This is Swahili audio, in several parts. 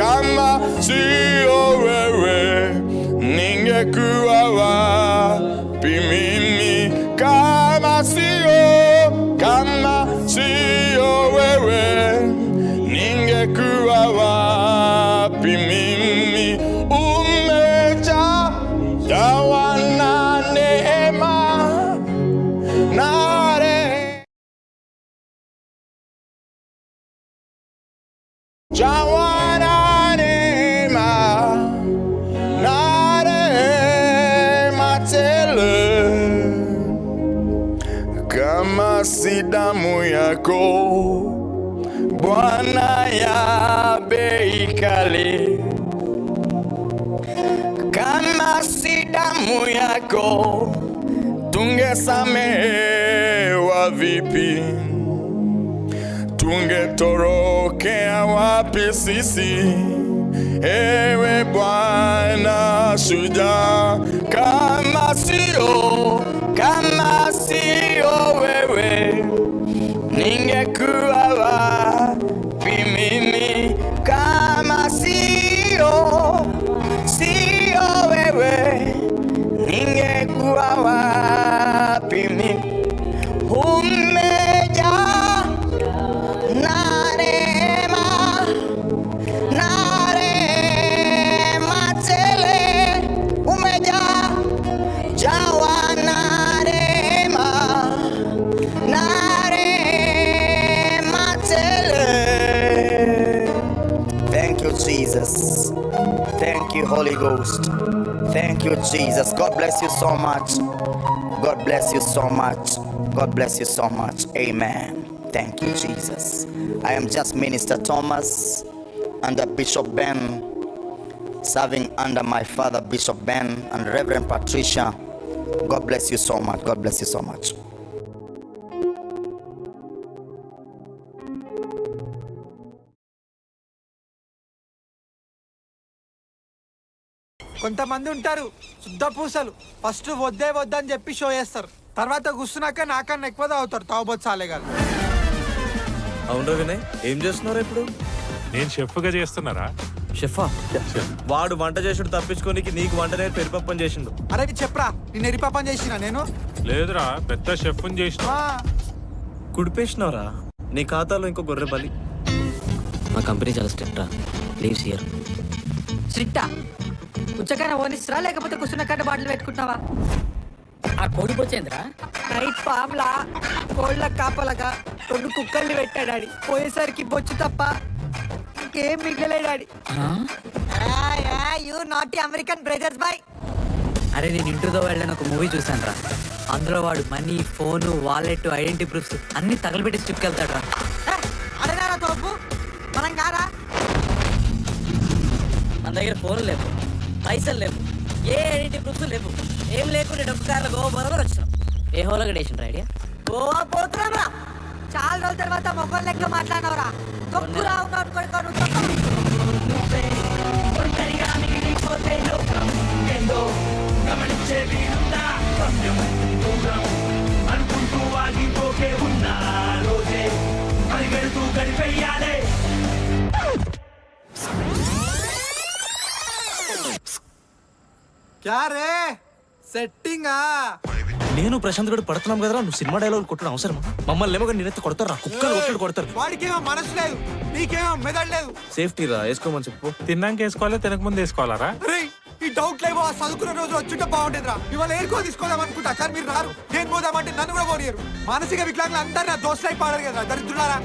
kama sio wewe ningekuwa wapi mimi? Kama sio wewe ningekuwa wapi mimi? Umejawa na neema na rehema, jawa na neema na rehema tele. Kama si damu yako Bwana ya bei kali, kama si damu yako tungesamehewa vipi? Tungetorokea wapi sisi? Ewe Bwana shujaa, kama sio wewe ningekuwa wapi mimi? Kama sio wewe ningekuwa wapi mimi? Umejaa na rehema tele, jawa na rehema tele. Thank you, Jesus. Thank you, Holy Ghost. Thank you, Jesus. God bless you so much. God bless you so much. God bless you so much. Amen. Thank you, Jesus. I am just Minister Thomas under Bishop Ben, serving under my father Bishop Ben and Reverend Patricia. God bless you so much. God bless you so much. కొంతమంది ఉంటారు శుద్ధ పూసలు, ఫస్ట్ వద్దని చెప్పి షో చేస్తారు, తర్వాత కూర్చున్నాక నాకన్నా ఎక్కువ తాగుతారు తాగుబోతు గారు. అవును వినయ్, ఏం చేస్తున్నారా ఇప్పుడు? నేను షెఫ్గా చేస్తున్నారా? షెఫా? వాడు వంట చేసుడు తప్పించుకోనికి నీకు వంట నేర్పి పెరిపప్పని చేసిండు. అరే చెప్పరా, నేను ఎరిపాపని చేసిన? నేను లేదురా, పెద్ద షెఫ్ని చేసిన. కుడిపేసినవరా? నీ ఖాతాలో ఇంకో గొర్రె బలి. మా కంపెనీ చాలా స్ట్రిక్ట్ రా, లీవ్స్ హియర్. స్ట్రిక్టా? ఉచ్చకైనా ఓనిస్రా లేకపోతే కుసునకైనా బాటిల్ పెట్టుకుంటున్నావా? ఆ కోడి పోచేంద్రా నైట్ ఫామ్లా కోళ్ళ కాపలగా 2 కుక్కల్ని పెట్టాడాడి. పోయేసరికి బొచ్చు తప్ప ఇంకేం మిగలేడాడి. You not American brothers boy. అరే నేను ఇంటితో వెళ్ళని ఒక మూవీ చూసాను రా, అందులో వాడు money, phone, wallet, identity proofs అన్ని తగలబెట్టి స్ట్రిప్కి వెళ్తాడు రా. అడగారా తోపు, మనం కారా? మన దగ్గర ఫోన్లు లేవు, పైసలు లేవు, ఏ ఐడెంటిటీ ప్రూఫ్స్ లేవు, ఏం లేకుండా డబ్బు కార్లో గోవా బరోబర్ వచ్చినాం. ఏ హోలో గడేసిన ఐడియా? గోవా పోతున్నారా? చాలా రోజుల తర్వాత మొబైల్ లెక్క మాట్లాడినవరా? తొక్కురా ఉన్నాడు కొడుకు. క్యా రే సెట్టింగా? నేను ప్రశాంత్ గడు పడుతున్నాం కదరా, నువ్వు సినిమా డైలాగ్ కొట్టడం అవసరమా? మమ్మల్ని ఏమో నేనైతే కొడతారా, కుక్కలు కొట్టడు కొడతారు. వాడికేమో మనసు లేదు, నీకేమో మెదడు లేదు. సేఫ్టీ రా, వేసుకోమని చెప్పు. తిన్నాక వేసుకోవాలి, తినక ముందు వేసుకోవాలరా? ఈ డౌట్ లేవో ఆ చదువుకున్న రోజు వచ్చుంటే బాగుంటేది రా. ఇవాళ ఏరుకో తీసుకోదాం అనుకుంటా, కానీ మీరు రారు. నేను పోదామంటే నన్ను కూడా పోనీయరు. మానసిక వికలాంగులు అందరు నా దోస్తులు అయిపోయారు కదా, దరిద్రులారా.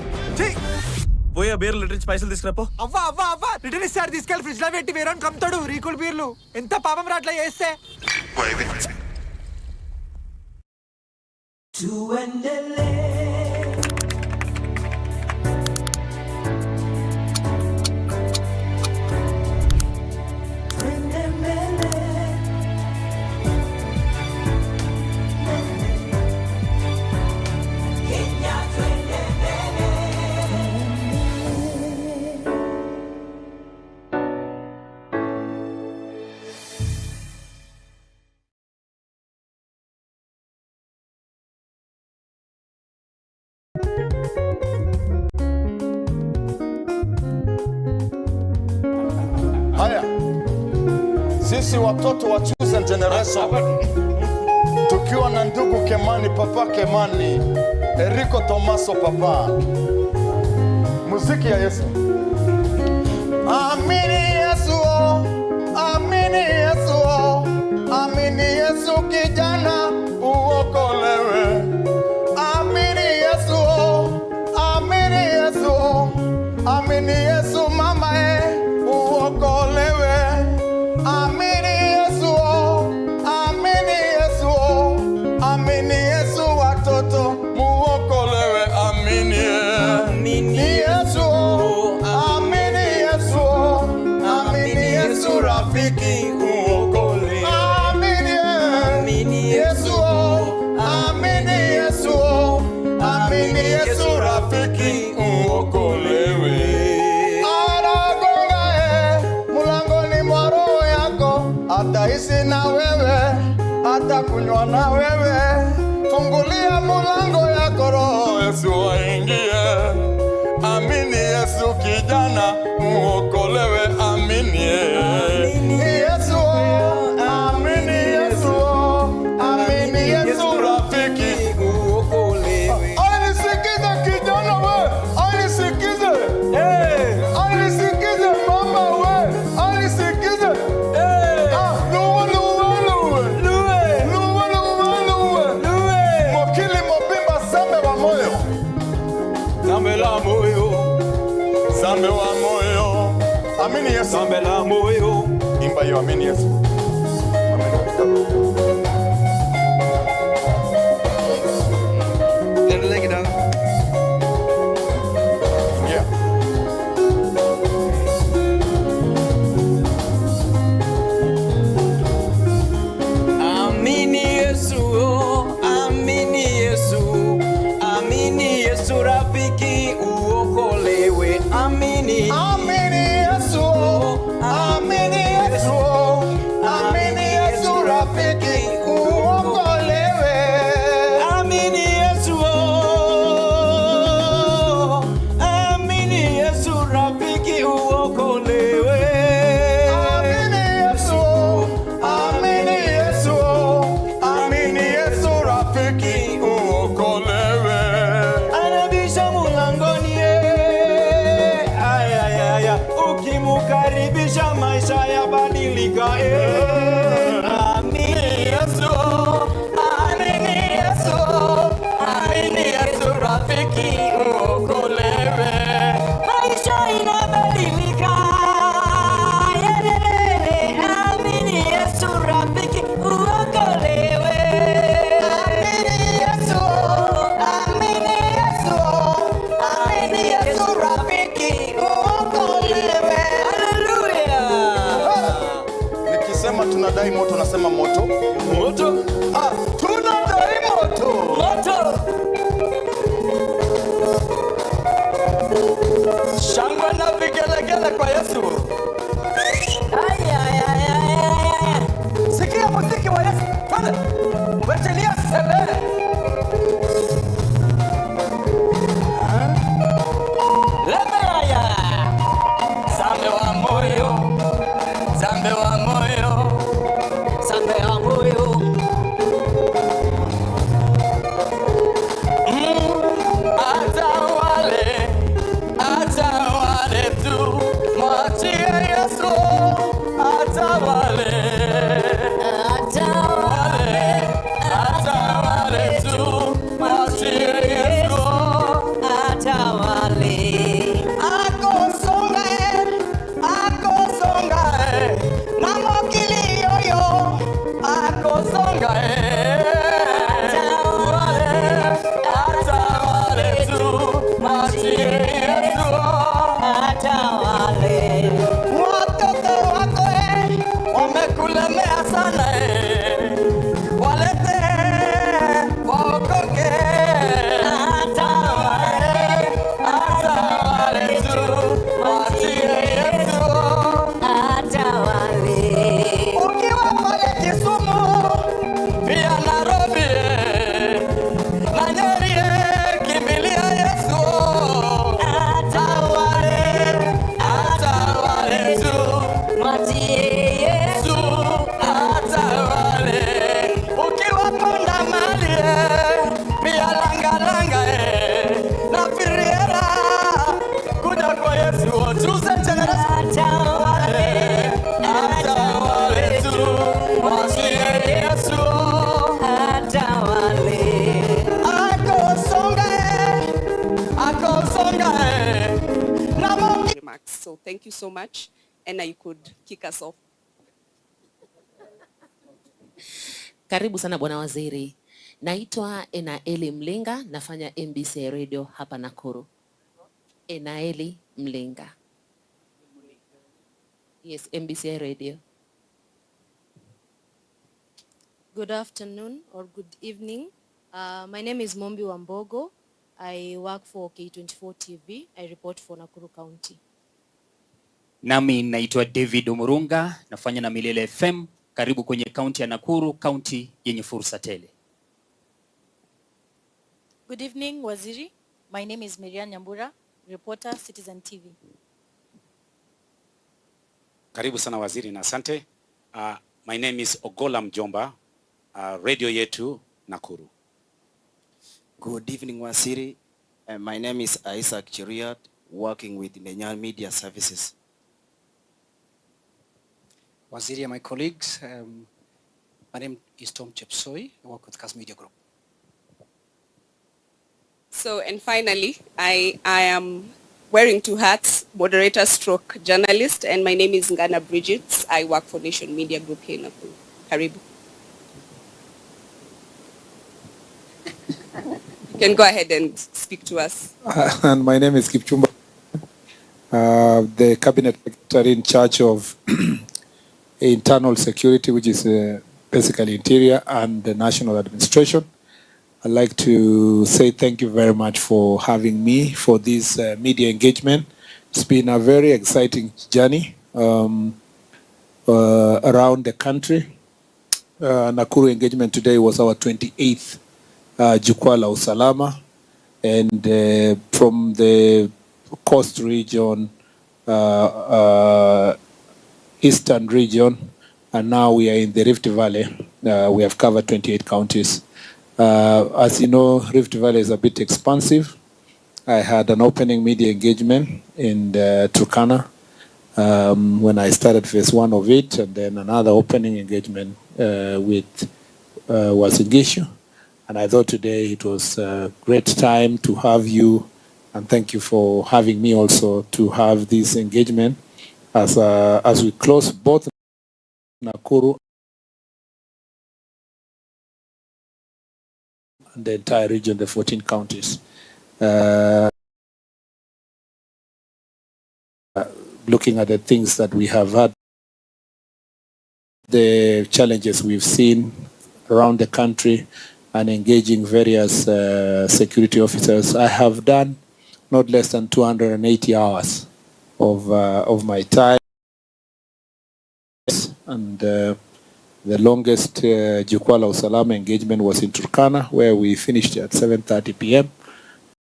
పోయా బీర్లు లిటరించి పైసలు తీసుకురాపో. అవ్వా రిటర్న్ ఇస్తాడు, తీసుకెళ్ళి ఫ్రిడ్జ్ లో పెట్టి వేరే కమ్ముతాడు రీకుల్ బీర్లు. ఎంత పాపం రా అట్లా చేస్తే. Haya, sisi watoto wa Chosen Generation tukiwa na ndugu Kemani, papa Kemani, Eriko Tomaso papa, muziki ya Yesu. Amini Yesu, amini Yesu, amini Yesu kijana uokolewe. Amini Yesu, amini Yesu, amini Yesu mama uokolewe. Amini Yesu, amini Yesu, amini Yesu watoto muokolewe. Amini Yesu, amini Yesu, amini Yesu rafiki uokolewe. Amini Yesu, amini Yesu, amini Yesu rafiki uokolewe. Mulangoni mwa roho yako ataishi na wewe, atakunywa na wewe. Fungulia mulango yako, roho Yesu aingie. Amini Yesu kijana uokolewe. Amini Yesu, amini Yesu, amini Yesu rafiki uokolewe. Alisikize kijana we, alisikize. Alisikize mama we, alisikize. Mokili mobimba sambe wa moyo. Sambe la moyo, sambe wa moyo. Amini Yesu, sambe la moyo. Imba yo, amini Yesu. Yeah. Amini Yesu, amini Yesu, amini Yesu rafiki uokolewe. Amini, amini Yesu, amini Yesu, amini Yesu rafiki uokolewe. amini Yesu, amini Yesu rafiki uokolewe. Amini Yesu, amini Yesu, amini Yesu rafiki uokolewe. Anabisha mulangoni, ayayaya, ukimukaribisha maisha yabadilika. Amini Yesu, amini Yesu, amini Yesu rafiki uokolewe. Maisha inabadilika. Amini Yesu rafiki uokolewe. Amini Yesu, amini Yesu, amini Yesu rafiki uokolewe. Haleluya. Nikisema tunadai moto, nasema moto. Moto, Tunadai moto. moto. Shangwe na vigelegele kwa Yesu. Sikia muziki wa Yesu. Twende. Wachilia sebe. Lebeya. Sambe wa moyo. Sambe wa moyo. Sambe wa moyo. Atawale tu, mwachie Yesu, atawale. Atawale tu, mwachie Yesu, atawale. Akosonga, mama kilioyo, akosonga, atawale tu, mwachie Yesu, atawale. Watoto wako wamekulemea sana, walete waokoke. Atawale, atawale tu, mwachie Yesu, atawale. Ukiwa pale Kisumu pia Nairobi na Nyeri, kimbilia Yesu, atawale, atawale tu, thank you so much, and you could kick us off. Karibu sana Bwana Waziri. Naitwa Enaeli Mlinga, nafanya MBC Radio hapa Nakuru. Enaeli Mlinga. Yes, MBC Radio. Good afternoon or good evening. My name is Mombi Wambogo. I work for K24 TV. I report for Nakuru County. Nami naitwa David Omurunga, nafanya na Milele FM, karibu kwenye kaunti ya Nakuru, kaunti yenye fursa tele. Good evening, Waziri. My name is Miriam Nyambura, reporter, Citizen TV. Karibu sana Waziri na asante. My name is Ogola Mjomba, radio yetu Nakuru. Good evening, Waziri. My name is Isaac Chiriat, working with Nenyan Media Services. Waziri and my colleagues, my name is Tom Chepsoi. I work with Kas Media Group. So, and finally, I am wearing two hats, moderator stroke journalist, and my name is Ngana Bridget. I work for Nation Media Group here in Nakuru. Karibu. You can go ahead and speak to us. And my name is Kipchumba, the cabinet secretary in charge of internal security, which is basically interior and the national administration. I'd like to say thank you very much for having me for this media engagement. It's been a very exciting journey around the country. Nakuru engagement today was our 28th Jukwaa la Usalama, and from the coast region, eastern region, and now we are in the Rift Valley. We have covered 28 counties. As you know, Rift Valley is a bit expansive. I had an opening media engagement in Turkana when I started phase 1 of it, and then another opening engagement with Wasingishu. And I thought today it was a great time to have you, and thank you for having me also to have this engagement as we close both Nakuru and the entire region, the 14 counties. Looking at the things that we have had, the challenges we've seen around the country, and engaging various security officers. I have done not less than 280 hours of my time, and the longest Jukwaa la Usalama engagement was in Turkana, where we finished at 7:30 p.m.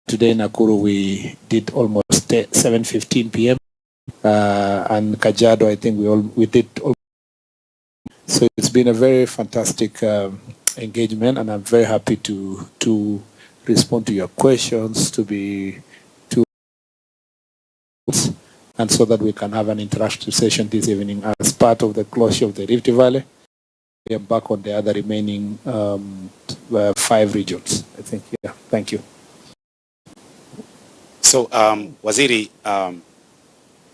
Today in Nakuru we did almost 7:15 p.m. And Kajiado, I think we did. So it's been a very fantastic engagement, and I'm very happy to respond to your questions, and so that we can have an interactive session this evening as part of the closure of the Rift Valley. We are back on the other remaining 5 regions, I think. Yeah, thank you. So, Waziri,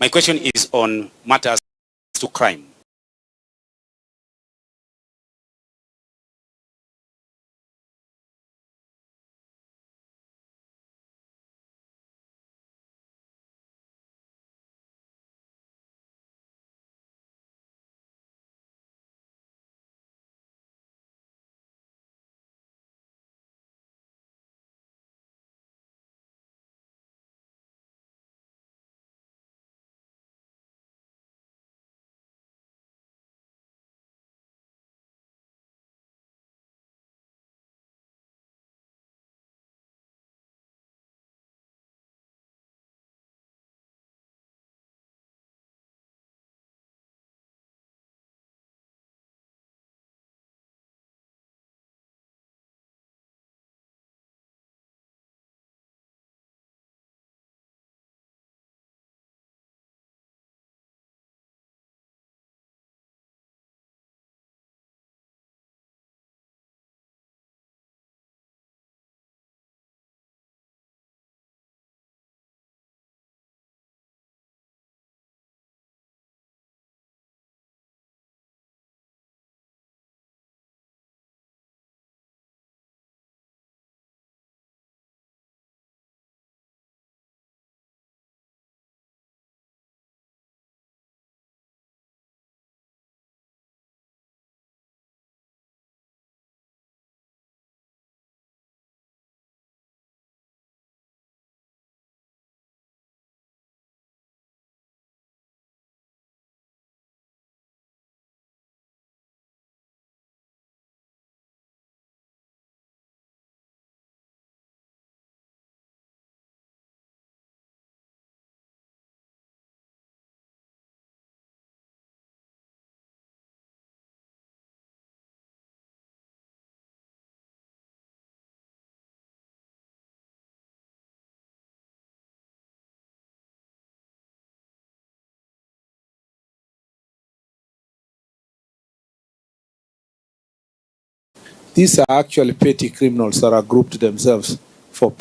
my question is on matters to crime. These are actually petty criminals that are grouped themselves for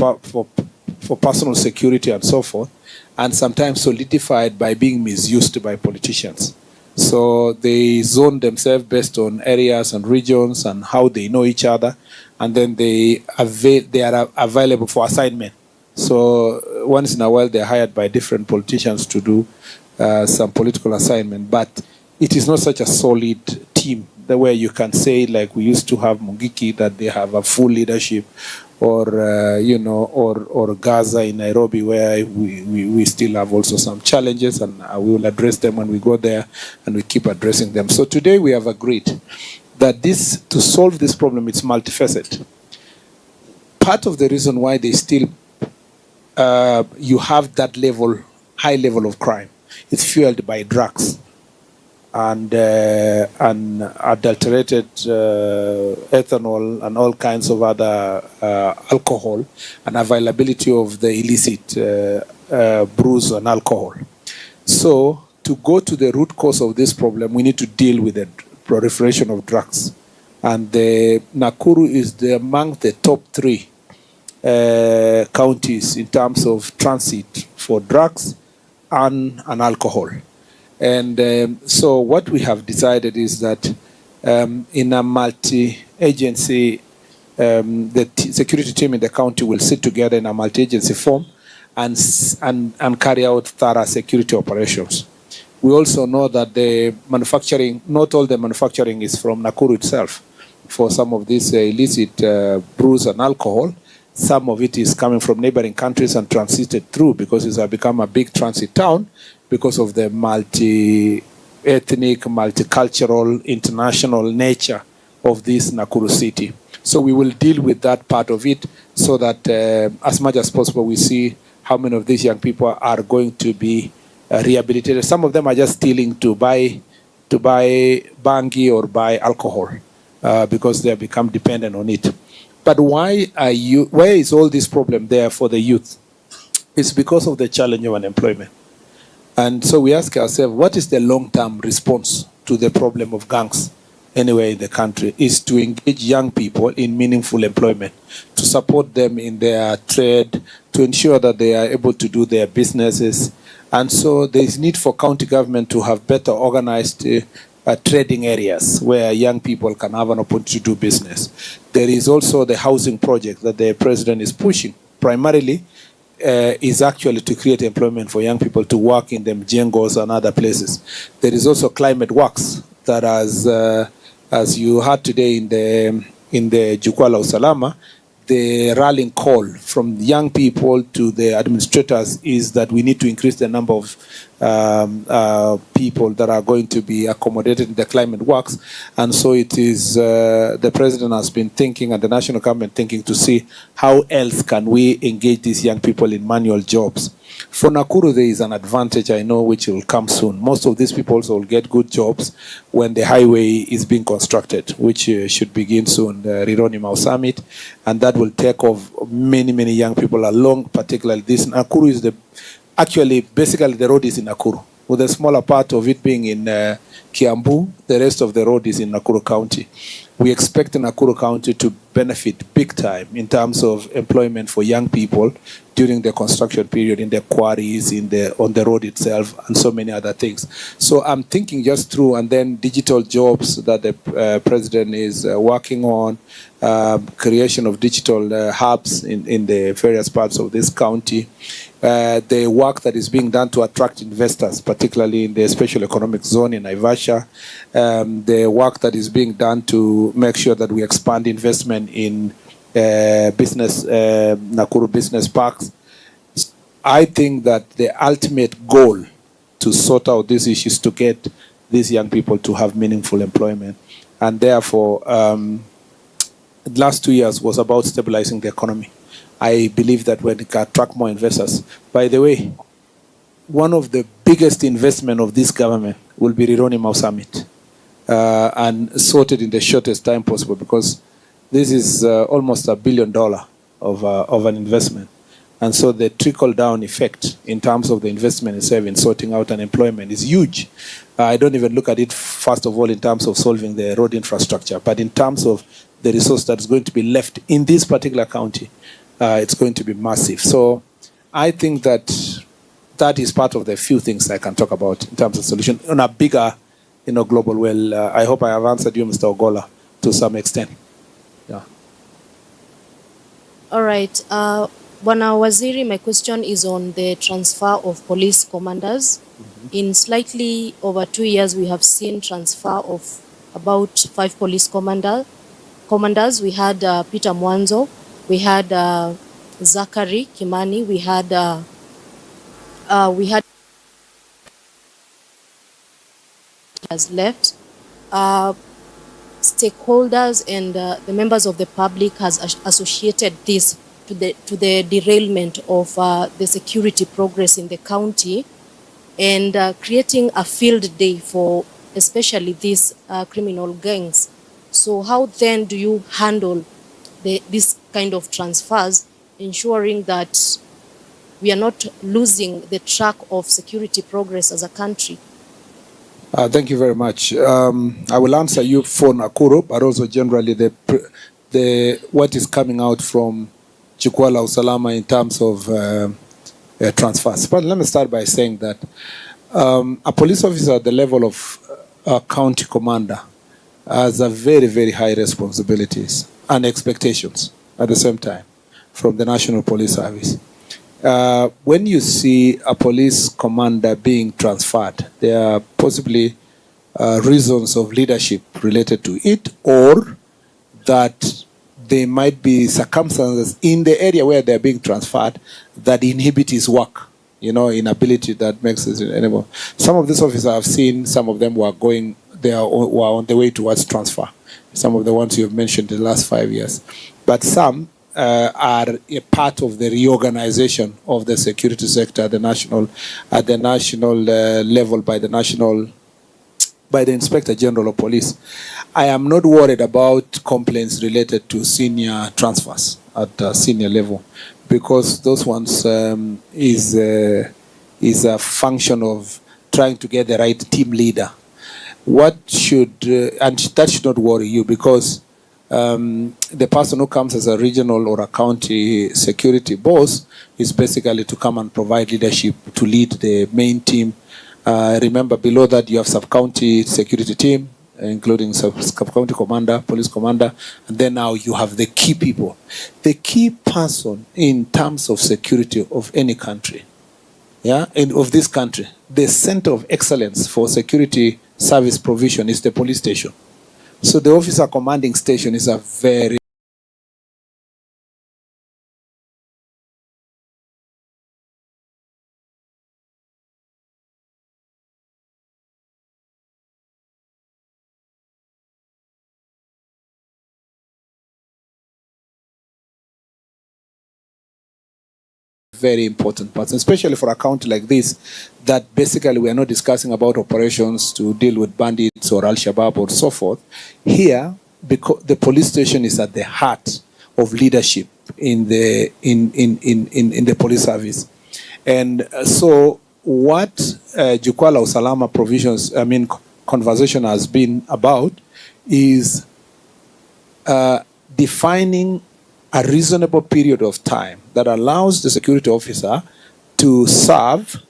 personal security and so forth, and sometimes solidified by being misused by politicians. So they zone themselves based on areas and regions and how they know each other, and then they are available for assignment. So once in a while they're hired by different politicians to do some political assignment, but it is not such a solid team the way you can say, like we used to have Mungiki, that they have a full leadership, or or Gaza in Nairobi, where we still have also some challenges, and we will address them when we go there, and we keep addressing them. So today we have agreed that to solve this problem, it's multifaceted. Part of the reason why they still you have that high level of crime, it's fueled by drugs and adulterated ethanol and all kinds of other alcohol, and availability of the illicit brews and alcohol. So to go to the root cause of this problem, we need to deal with the proliferation of drugs. And Nakuru is among the top 3 counties in terms of transit for drugs and alcohol. And so what we have decided is that in a multi-agency, the security team in the county will sit together in a multi-agency form and carry out thorough security operations. We also know that the manufacturing, not all the manufacturing is from Nakuru itself. For some of these illicit brews and alcohol, some of it is coming from neighboring countries and transited through, because it has become a big transit town because of the multi-ethnic, multicultural, international nature of this Nakuru city. So we will deal with that part of it, so that as much as possible we see how many of these young people are going to be rehabilitated. Some of them are just stealing to buy bangi or buy alcohol because they have become dependent on it. But why is all this problem there for the youth? It's because of the challenge of unemployment. And so we ask ourselves, what is the long-term response to the problem of gangs anywhere in the country? Is to engage young people in meaningful employment, to support them in their trade, to ensure that they are able to do their businesses. And so there is need for county government to have better organized trading areas where young people can have an opportunity to do business. There is also the housing project that the president is pushing. Primarily is actually to create employment for young people to work in the mjengos and other places. There is also climate works that, as you heard today in the Jukwaa la Usalama, the rallying call from young people to the administrators is that we need to increase the number of people that are going to be accommodated in the climate works. And so it is, the president has been thinking, and the national government thinking, to see how else can we engage these young people in manual jobs. For Nakuru, there is an advantage, I know, which will come soon. Most of these people also will get good jobs when the highway is being constructed, which should begin soon, the Rironi Mau Summit, and that will take off many, many young people along, particularly this. Nakuru is basically the road is in Nakuru, with a smaller part of it being in Kiambu. The rest of the road is in Nakuru County. We expect Nakuru County to benefit big time in terms of employment for young people during the construction period, in the quarries, on the road itself, and so many other things. So I'm thinking just through, and then digital jobs that the president is working on, creation of digital hubs in the various parts of this county, the work that is being done to attract investors, particularly in the special economic zone in Naivasha, the work that is being done to make sure that we expand investment in Nakuru business parks. I think that the ultimate goal to sort out these issues, to get these young people to have meaningful employment. And therefore, the last 2 years was about stabilizing the economy. I believe that when it can attract more investors. By the way, one of the biggest investment of this government will be Rironi Mau Summit, and sorted in the shortest time possible, because this is almost $1 billion of an investment. And so the trickle-down effect in terms of the investment itself in sorting out unemployment is huge. I don't even look at it, first of all, in terms of solving the road infrastructure, but in terms of the resource that's going to be left in this particular county, it's going to be massive. So I think that that is part of the few things I can talk about in terms of solution on a bigger, global. Well, I hope I have answered you, Mr. Ogola, to some extent. Yeah. All right. Bwana Waziri, my question is on the transfer of police commanders. In slightly over 2 years, we have seen transfer of about 5 police commanders. We had Peter Mwanzo, we had Zachary Kimani, we had has left. Stakeholders and the members of the public has associated this to the derailment of the security progress in the county, and creating a field day for especially these criminal gangs. So how then do you handle this kind of transfers, ensuring that we are not losing the track of security progress as a country? Thank you very much. I will answer you for Nakuru, but also generally the what is coming out from Jukwaa la Usalama in terms of transfers. But let me start by saying that a police officer at the level of a county commander has a very, very high responsibilities and expectations at the same time from the National Police Service. When you see a police commander being transferred, there are possibly reasons of leadership related to it, or that there might be circumstances in the area where they're being transferred that inhibit his work, inability that makes it anymore. Some of these officers I've seen, some of them were on the way towards transfer. Some of the ones you've mentioned in the last 5 years. But some are a part of the reorganization of the security sector at the national level by the Inspector General of Police. I am not worried about complaints related to senior transfers at senior level, because those ones is a function of trying to get the right team leader. And that should not worry you, because the person who comes as a regional or a county security boss is basically to come and provide leadership to lead the main team. Remember, below that you have sub-county security team, including sub-county commander, police commander, and then now you have the key people. The key person in terms of security of any country, and of this country, the center of excellence for security service provision is the police station. So the officer commanding station is a very important part, especially for a county like this, that basically we are not discussing about operations to deal with bandits or Al-Shabaab or so forth. Here, because the police station is at the heart of leadership in the police service. And so what Jukwaa la Usalama provisions, conversation has been about is defining a reasonable period of time that allows the security officer to serve,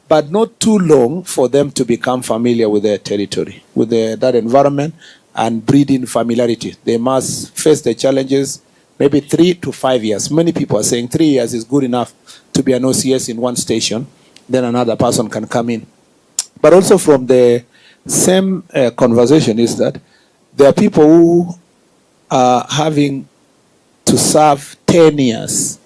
but not too long for them to become familiar with their territory, with that environment, and breed in familiarity. They must face the challenges, maybe 3 to 5 years. Many people are saying 3 years is good enough to be an OCS in one station, then another person can come in. But also from the same conversation is that there are people who are having to serve 10 years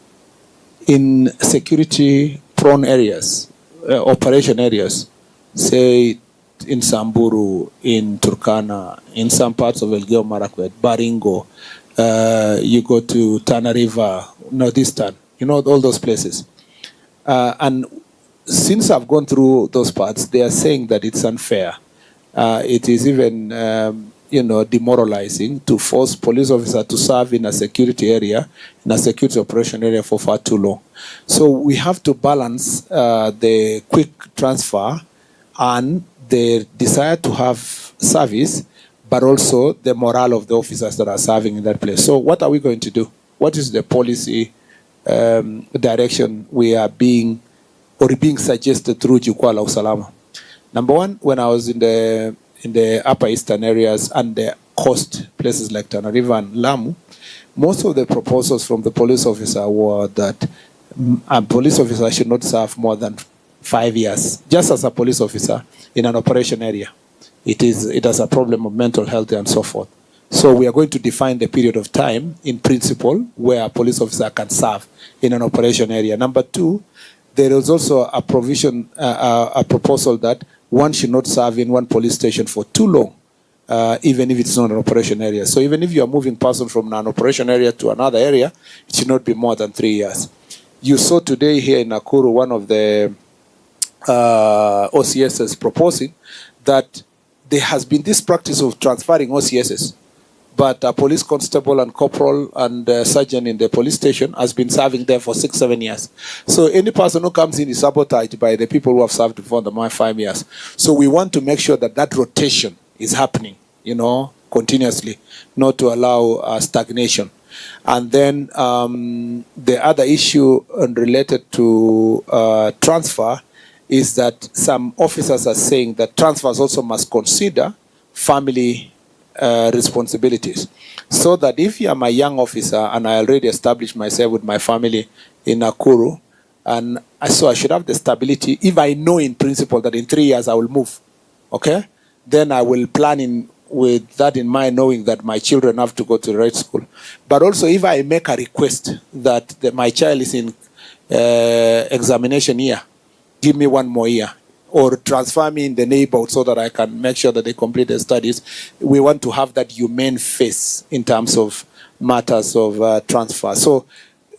in security-prone areas, operation areas, say in Samburu, in Turkana, in some parts of Elgeyo Marakwet, Baringo, you go to Tana River, Northeastern, all those places. And since I've gone through those parts, they are saying that it's unfair. It is even demoralizing to force police officers to serve in a security area, in a security operation area for far too long. So we have to balance the quick transfer and the desire to have service, but also the morale of the officers that are serving in that place. So what are we going to do? What is the policy direction we are being suggested through Jukwaa la Usalama? Number one, when I was in the upper eastern areas and the coast places like Tana River and Lamu, most of the proposals from the police officer were that a police officer should not serve more than 5 years, just as a police officer in an operation area. It has a problem of mental health and so forth. So we are going to define the period of time in principle where a police officer can serve in an operation area. Number two, there is also a provision, a proposal that one should not serve in one police station for too long, even if it's not an operation area. So even if you are moving person from an operation area to another area, it should not be more than 3 years. You saw today here in Nakuru, one of the OCSs proposing that there has been this practice of transferring OCSs, but a police constable and corporal and sergeant in the police station has been serving there for 6-7 years. So any person who comes in is sabotaged by the people who have served for the 5 years. So we want to make sure that that rotation is happening, continuously, not to allow stagnation. And then the other issue related to transfer is that some officers are saying that transfers also must consider family responsibilities. So that if I'm a young officer and I already established myself with my family in Nakuru, and so I should have the stability, if I know in principle that in 3 years I will move, okay? Then I will plan with that in mind, knowing that my children have to go to the right school. But also if I make a request that my child is in examination year, give me 1 more year, or transfer me in the neighborhood so that I can make sure that they complete their studies. We want to have that humane face in terms of matters of transfer. So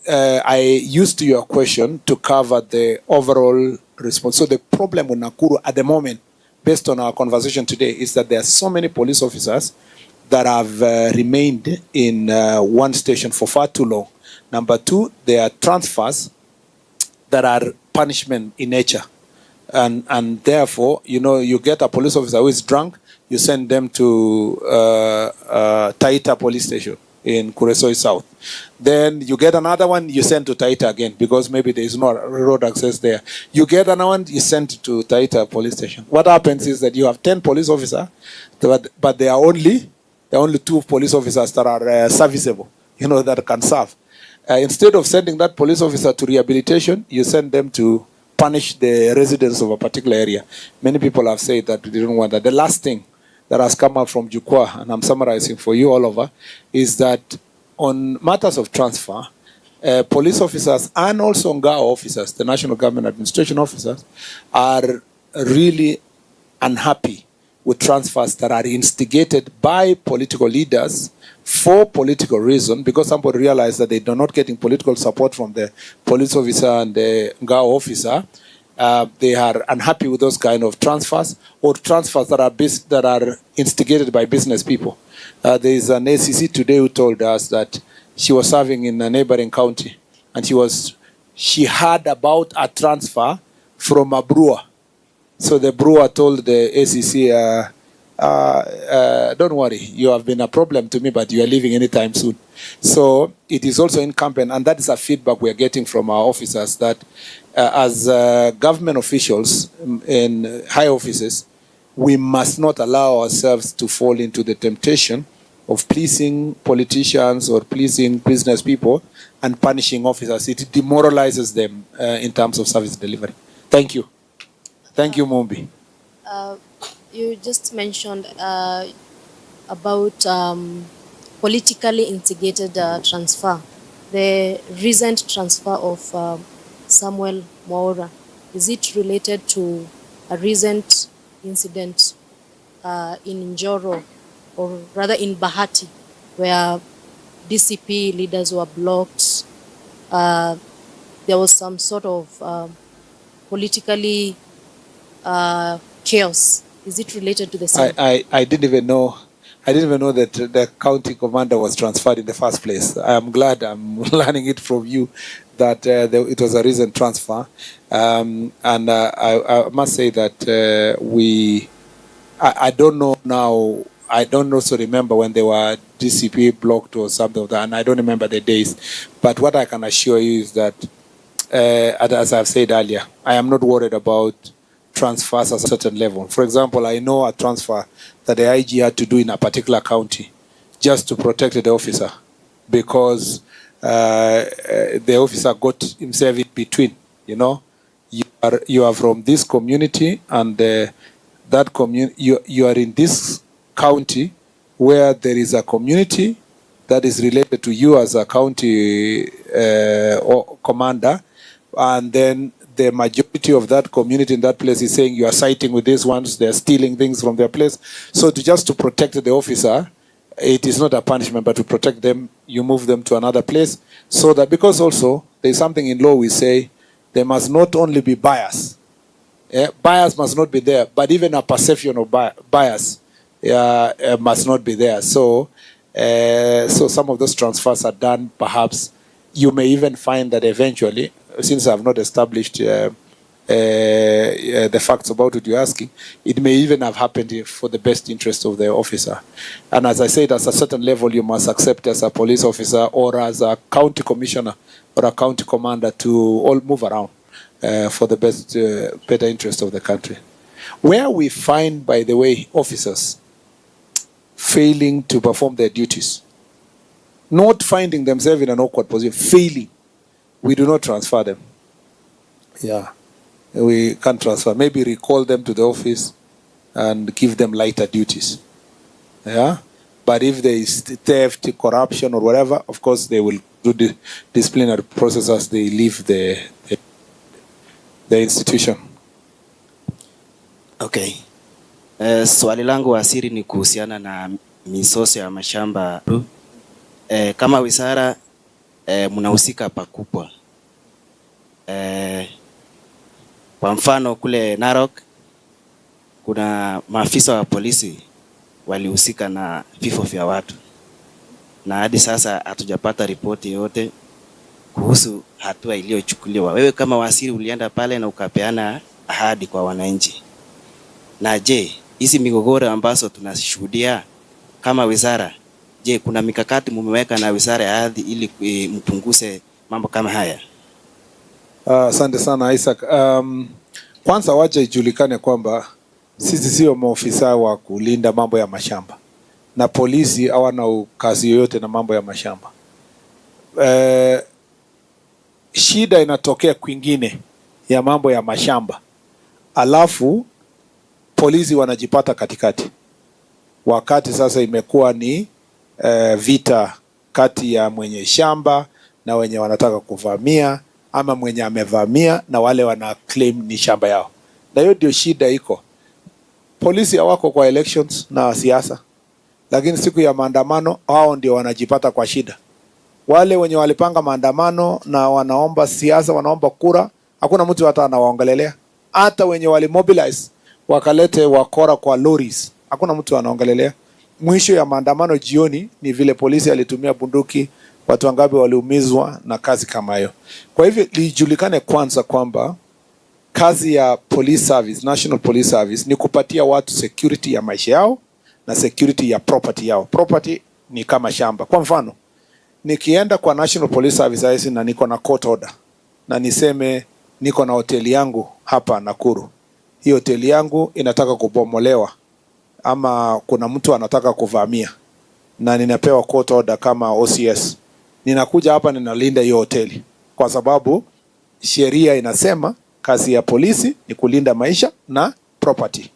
I used your question to cover the overall response. So the problem with Nakuru at the moment, based on our conversation today, is that there are so many police officers that have remained in one station for far too long. Number two, there are transfers that are punishment in nature. And therefore, you get a police officer who is drunk, you send them to Taita police station in Kuresoi South. Then you get another one, you send to Taita again, because maybe there is no road access there. You get another one, you send to Taita police station. What happens is that you have 10 police officers, but there are only 2 police officers that are serviceable, that can serve. Instead of sending that police officer to rehabilitation, you send them to punish the residents of a particular area. Many people have said that they don't want that. The last thing that has come out from Jukwaa, and I'm summarizing for you all over, is that on matters of transfer, police officers and also Ngao officers, the National Government Administration officers, are really unhappy with transfers that are instigated by political leaders for political reason, because somebody realized that they are not getting political support from the police officer and the Ngao officer. They are unhappy with those kind of transfers, or transfers that are instigated by business people. There is an ACC today who told us that she was serving in a neighboring county, and she heard about a transfer from a brewer. So the brewer told the ACC, don't worry, you have been a problem to me, but you are leaving anytime soon. So it is also incumbent, and that is a feedback we are getting from our officers, that as government officials in high offices, we must not allow ourselves to fall into the temptation of pleasing politicians or pleasing business people and punishing officers. It demoralizes them in terms of service delivery. Thank you. Thank you, Mumbi. You just mentioned about politically instigated transfer. The recent transfer of Samuel Mwaura, is it related to a recent incident in Njoro, or rather in Bahati, where DCP leaders were blocked? There was some sort of politically chaos. Is it related to the same? I didn't even know. I didn't even know that the county commander was transferred in the first place. I am glad I'm learning it from you that it was a recent transfer. And I must say that I don't know now I don't also remember when they were DCP blocked or something of that, and I don't remember the days. But what I can assure you is that, as I've said earlier, I am not worried about transfers at a certain level. For example, I know a transfer that the IG had to do in a particular county just to protect the officer because the officer got himself in between. You know, you are from this community, and that community you are in this county where there is a community that is related to you as a county commander, and then the majority of that community in that place is saying you are siding with these ones, they are stealing things from their place. So to protect the officer, it is not a punishment, but to protect them, you move them to another place. So that, because also there's something in law we say, there must not only be bias. Bias must not be there, but even a perception of bias must not be there. So some of those transfers are done, perhaps. You may even find that eventually, since I've not established the facts about what you're asking, it may even have happened for the best interest of the officer. And as I said, at a certain level, you must accept as a police officer or as a county commissioner or a county commander to all move around for the better interest of the country. Where we find, by the way, officers failing to perform their duties, not finding themselves in an awkward position, failing, we do not transfer them. Yeah, we can't transfer. Maybe recall them to the office and give them lighter duties. Yeah, but if there is theft, corruption, or whatever, of course they will do the disciplinary process as they leave the institution. Okay. Swali langu Waziri ni kuhusiana na misoso ya mashamba. Kama wizara mnahusika pakubwa. Kwa mfano kule Narok kuna maafisa wa polisi walihusika na vifo vya watu, na hadi sasa hatujapata ripoti yote kuhusu hatua iliyochukuliwa. Wewe kama waziri ulienda pale na ukapeana ahadi kwa wananchi. Na je, hizi migogoro ambazo tunashuhudia kama wizara, je, kuna mikakati mmeweka na wizara ya ardhi ili mpunguze mambo kama haya? Asante sana Isaac. Kwanza wacha ijulikane kwamba sisi sio maofisa wa kulinda mambo ya mashamba, na polisi hawana kazi yoyote na mambo ya mashamba. Shida inatokea kwingine ya mambo ya mashamba, alafu polisi wanajipata katikati. Wakati sasa imekuwa ni vita kati ya mwenye shamba na wenye wanataka kuvamia, ama mwenye amevamia na wale wana claim ni shamba yao. Na hiyo ndio shida iko. Polisi hawako kwa elections na siasa, lakini siku ya maandamano hao ndio wanajipata kwa shida. Wale wenye walipanga maandamano na wanaomba siasa, wanaomba kura, hakuna mtu hata anawaongelelea. Hata wenye walimobilize wakalete wakora kwa lorries, hakuna mtu anaongelelea. Mwisho ya maandamano jioni ni vile polisi alitumia bunduki, watu wangapi waliumizwa na kazi kama hiyo. Kwa hivyo lijulikane kwanza kwamba kazi ya police service, National Police Service, ni kupatia watu security ya maisha yao na security ya property yao. Property ni kama shamba. Kwa mfano, nikienda kwa National Police Service na niko na court order, na niseme niko na hoteli yangu hapa Nakuru, hii hoteli yangu inataka kubomolewa ama kuna mtu anataka kuvamia, na ninapewa court order kama OCS, ninakuja hapa ninalinda hiyo hoteli, kwa sababu sheria inasema kazi ya polisi ni kulinda maisha na property.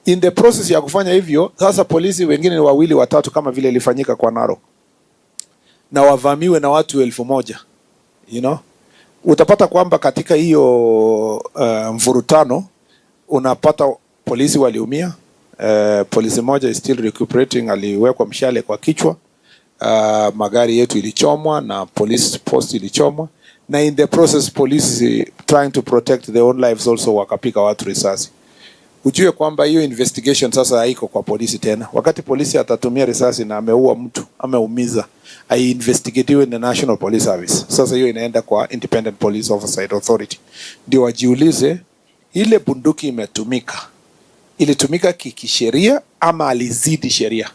In the process ya kufanya hivyo, sasa polisi wengine ni wawili watatu kama vile ilifanyika kwa Narok, na wavamiwe na watu 1,000, you know, utapata kwamba katika hiyo mvurutano unapata polisi waliumia. Polisi moja is still recuperating, aliwekwa mshale kwa kichwa. Magari yetu ilichomwa na police post ilichomwa, na in the process police trying to protect their own lives also wakapiga watu risasi. Ujue kwamba hiyo investigation sasa haiko kwa polisi tena. Wakati polisi atatumia risasi na ameua mtu, ameumiza, investigatiwe na National Police Service. Sasa hiyo inaenda kwa Independent Police Oversight Authority. Ndio wajiulize ile bunduki imetumika ilitumika kisheria ama alizidi sheria?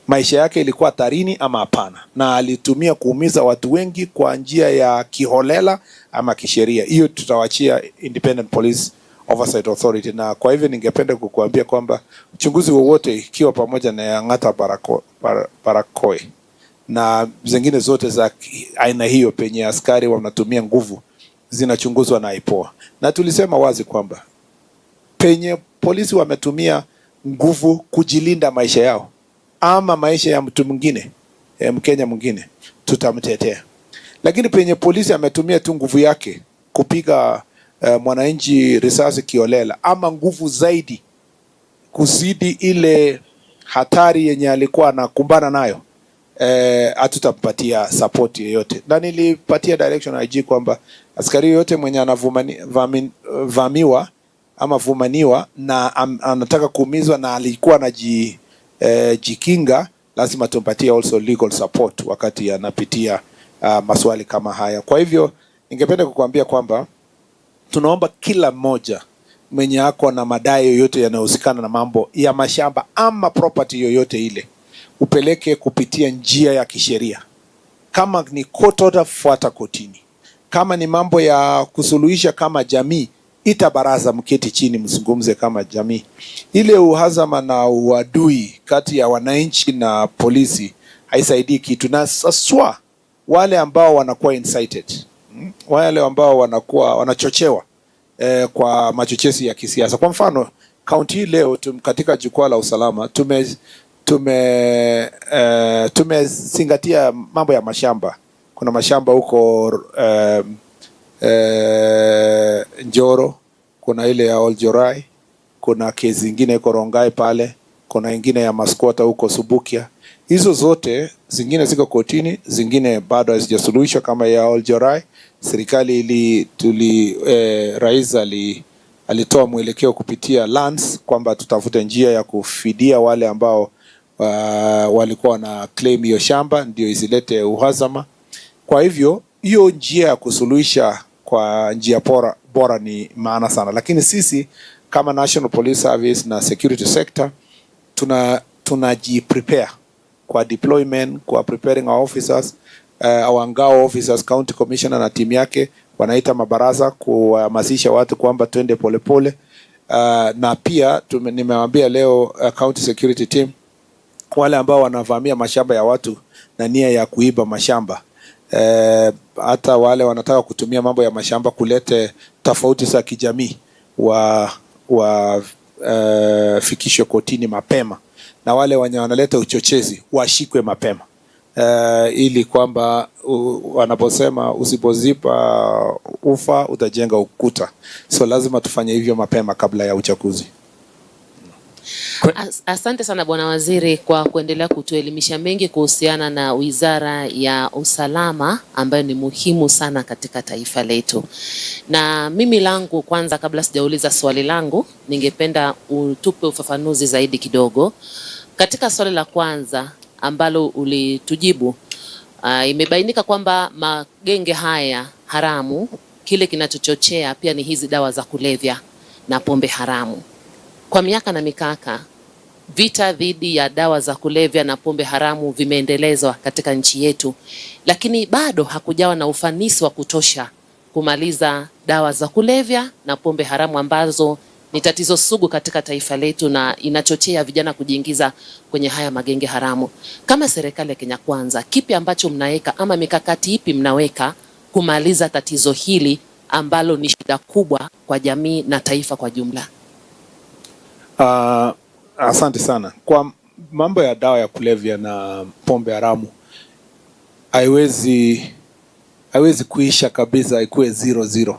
Maisha yake ilikuwa hatarini ama hapana? Na alitumia kuumiza watu wengi kwa njia ya kiholela ama kisheria? Hiyo tutawachia Independent Police Oversight Authority. Na kwa hivyo ningependa kukuambia kwamba uchunguzi wowote, ikiwa pamoja na Yang'ata Barakoe na zingine zote za aina hiyo penye askari wanatumia nguvu, zinachunguzwa na IPOA. Na tulisema wazi kwamba penye polisi wametumia nguvu kujilinda maisha yao ama maisha ya mtu mwingine, Mkenya mwingine, tutamtetea. Lakini penye polisi ametumia tu nguvu yake kupiga mwananchi risasi kiolela ama nguvu zaidi kuzidi ile hatari yenye alikuwa anakumbana nayo, hatutampatia support yoyote. Na nilipatia direction IG kwamba askari yote mwenye anavamiwa ama vumaniwa na anataka kuumizwa na alikuwa anajikinga, lazima tumpatie also legal support wakati anapitia maswali kama haya. Kwa hivyo ningependa kukuambia kwamba tunaomba kila mmoja mwenye ako na madai yoyote yanayohusikana na mambo ya mashamba ama property yoyote ile, upeleke kupitia njia ya kisheria. Kama ni court order, fuata kotini. Kama ni mambo ya kusuluhisha kama jamii, ita baraza, mketi chini, mzungumze kama jamii. Ile uhazama na uadui kati ya wananchi na polisi haisaidii kitu, na saswa wale ambao wanakuwa incited, wale ambao wanakuwa wanachochewa kwa machochezi ya kisiasa. Kwa mfano kaunti hii leo katika jukwaa la usalama tumezingatia mambo ya mashamba. Kuna mashamba huko Njoro, kuna ile ya Oljorai, kuna kesi zingine huko Rongai pale, kuna ingine ya Maskwota huko Subukia. Hizo zote zingine ziko kotini, zingine bado hazijasuluhishwa kama ya Oljorai. Serikali rais alitoa mwelekeo kupitia lands kwamba tutafute njia ya kufidia wale ambao walikuwa na claim hiyo shamba, ndio isilete uhazama. Kwa hivyo hiyo njia ya kusuluhisha kwa njia bora ni maana sana. Lakini sisi kama National Police Service na security sector tunajiprepare kwa deployment, kwa preparing our officers, our ngao officers, county commissioner na timu yake wanaita mabaraza kuhamasisha watu kwamba twende polepole. Na pia nimewaambia leo county security team, wale ambao wanavamia mashamba ya watu na nia ya kuiba mashamba, hata wale wanataka kutumia mambo ya mashamba kulete tofauti za kijamii, fikishwe kotini mapema, na wale wenye wanaleta uchochezi washikwe mapema, ili kwamba wanaposema usipozipa ufa utajenga ukuta. So lazima tufanye hivyo mapema kabla ya uchaguzi. Asante sana Bwana Waziri kwa kuendelea kutuelimisha mengi kuhusiana na Wizara ya Usalama ambayo ni muhimu sana katika taifa letu. Na mimi langu kwanza, kabla sijauliza swali langu, ningependa utupe ufafanuzi zaidi kidogo. Katika swali la kwanza ambalo ulitujibu, imebainika kwamba magenge haya haramu, kile kinachochochea pia ni hizi dawa za kulevya na pombe haramu. Kwa miaka na mikaka, vita dhidi ya dawa za kulevya na pombe haramu vimeendelezwa katika nchi yetu, lakini bado hakujawa na ufanisi wa kutosha kumaliza dawa za kulevya na pombe haramu ambazo ni tatizo sugu katika taifa letu na inachochea vijana kujiingiza kwenye haya magenge haramu. Kama serikali ya Kenya Kwanza, kipi ambacho mnaweka ama mikakati ipi mnaweka kumaliza tatizo hili ambalo ni shida kubwa kwa jamii na taifa kwa jumla? Asante sana. Kwa mambo ya dawa ya kulevya na pombe haramu, haiwezi kuisha kabisa, ikuwe 0-0,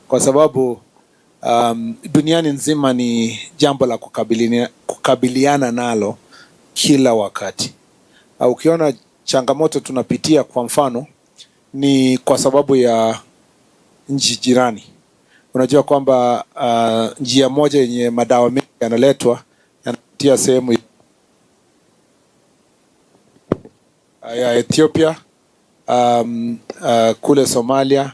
kwa sababu duniani nzima ni jambo la kukabiliana nalo kila wakati. Ukiona changamoto tunapitia, kwa mfano, ni kwa sababu ya nchi jirani. Unajua kwamba njia moja yenye madawa mengi yanaletwa yanapitia sehemu ya Ethiopia, kule Somalia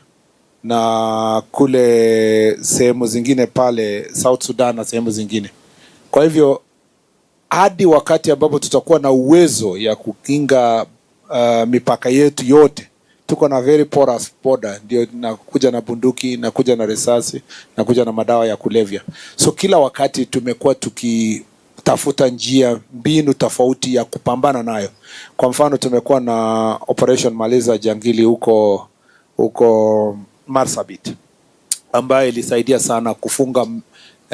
na kule sehemu zingine pale South Sudan na sehemu zingine. Kwa hivyo hadi wakati ambapo tutakuwa na uwezo ya kukinga mipaka yetu yote, tuko na very porous border, ndio nakuja na bunduki, nakuja na risasi, nakuja na madawa ya kulevya. So kila wakati tumekuwa tukitafuta njia, mbinu tofauti ya kupambana nayo. Kwa mfano tumekuwa na Operation Maliza Jangili huko Marsabit, ambayo ilisaidia sana kufunga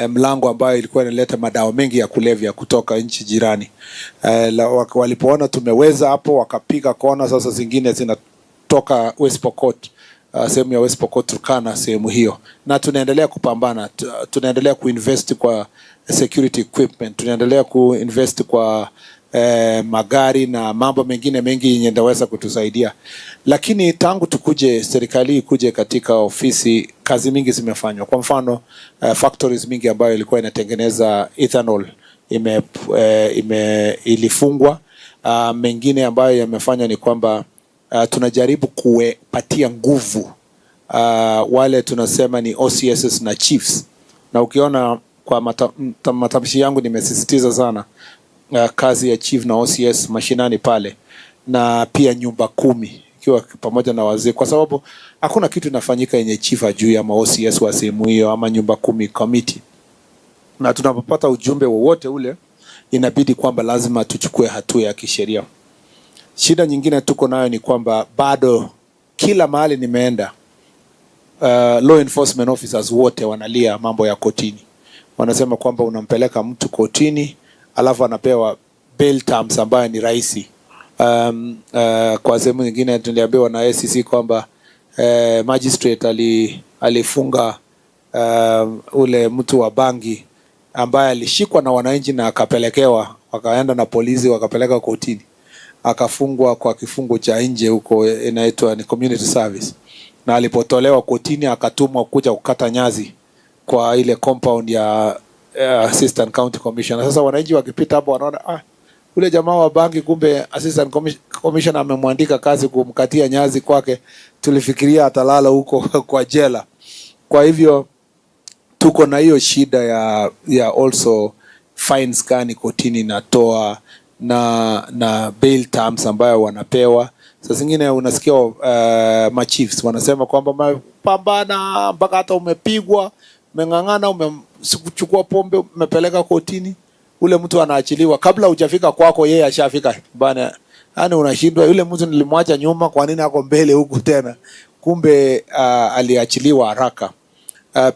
mlango ambayo ilikuwa inaleta madawa mengi ya kulevya kutoka nchi jirani. Walipoona tumeweza hapo, wakapiga kona, sasa zingine zinatoka West Pokot, sehemu ya West Pokot Turkana, sehemu hiyo. Na tunaendelea kupambana, tunaendelea kuinvest kwa security equipment, tunaendelea kuinvest kwa magari na mambo mengine mengi yenye ndaweza kutusaidia. Lakini tangu tukuje, serikali ikuje katika ofisi, kazi mingi zimefanywa. Kwa mfano factories mingi ambayo ilikuwa inatengeneza ethanol ilifungwa. Mengine ambayo yamefanya ni kwamba tunajaribu kupatia nguvu wale tunasema ni OCSs na chiefs. Na ukiona kwa matamshi yangu nimesisitiza sana kazi ya chief na OCS mashinani pale, na pia nyumba 10 ikiwa pamoja na wazee, kwa sababu hakuna kitu inafanyika yenye chief ajui ama OCS wa sehemu hiyo ama nyumba 10 committee. Na tunapopata ujumbe wowote ule, inabidi kwamba lazima tuchukue hatua ya kisheria. Shida nyingine tuko nayo ni kwamba bado kila mahali nimeenda, law enforcement officers wote wanalia mambo ya kotini. Wanasema kwamba unampeleka mtu kotini alafu anapewa bail terms ambayo ni rahisi. Kwa sehemu nyingine tuliambiwa na ACC kwamba magistrate alifunga ule mtu wa bangi ambaye alishikwa na wananchi na akapelekewa, wakaenda na polisi wakapeleka kotini, akafungwa kwa kifungo cha nje huko, inaitwa ni community service. Na alipotolewa kotini akatumwa kuja kukata nyazi kwa ile compound ya assistant county commissioner. Sasa wananchi wakipita hapo wanaona ule jamaa wa bangi, kumbe assistant commissioner amemwandika kazi kumkatia nyazi kwake, tulifikiria atalala huko kwa jela. Kwa hivyo tuko na hiyo shida ya also fines kani kotini natoa na bail terms ambayo wanapewa. Sasa zingine unasikia machiefs wanasema kwamba mapambana mpaka hata umepigwa, umeng'ang'ana, umechukua pombe, umepeleka kotini, ule mtu anaachiliwa kabla hujafika kwako, yeye ashafika bana. Yaani unashindwa, yule mtu nilimwacha nyuma, kwa nini ako mbele huku tena? Kumbe aliachiliwa haraka.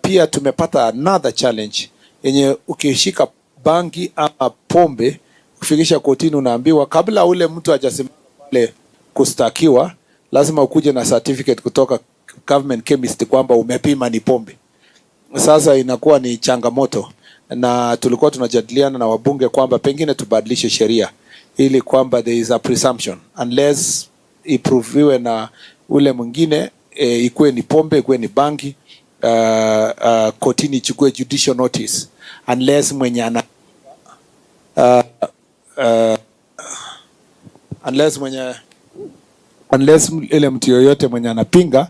Pia tumepata another challenge yenye ukishika bangi ama pombe kufikisha kotini, unaambiwa kabla ule mtu hajasimama pale kustakiwa, lazima ukuje na certificate kutoka government chemist kwamba umepima ni pombe. Sasa inakuwa ni changamoto, na tulikuwa tunajadiliana na wabunge kwamba pengine tubadilishe sheria ili kwamba there is a presumption unless iproviwe na ule mwingine, ikuwe ni pombe, ikuwe ni bangi, kotini ichukue judicial notice unless mwenye ana unless ile mtu yoyote mwenye anapinga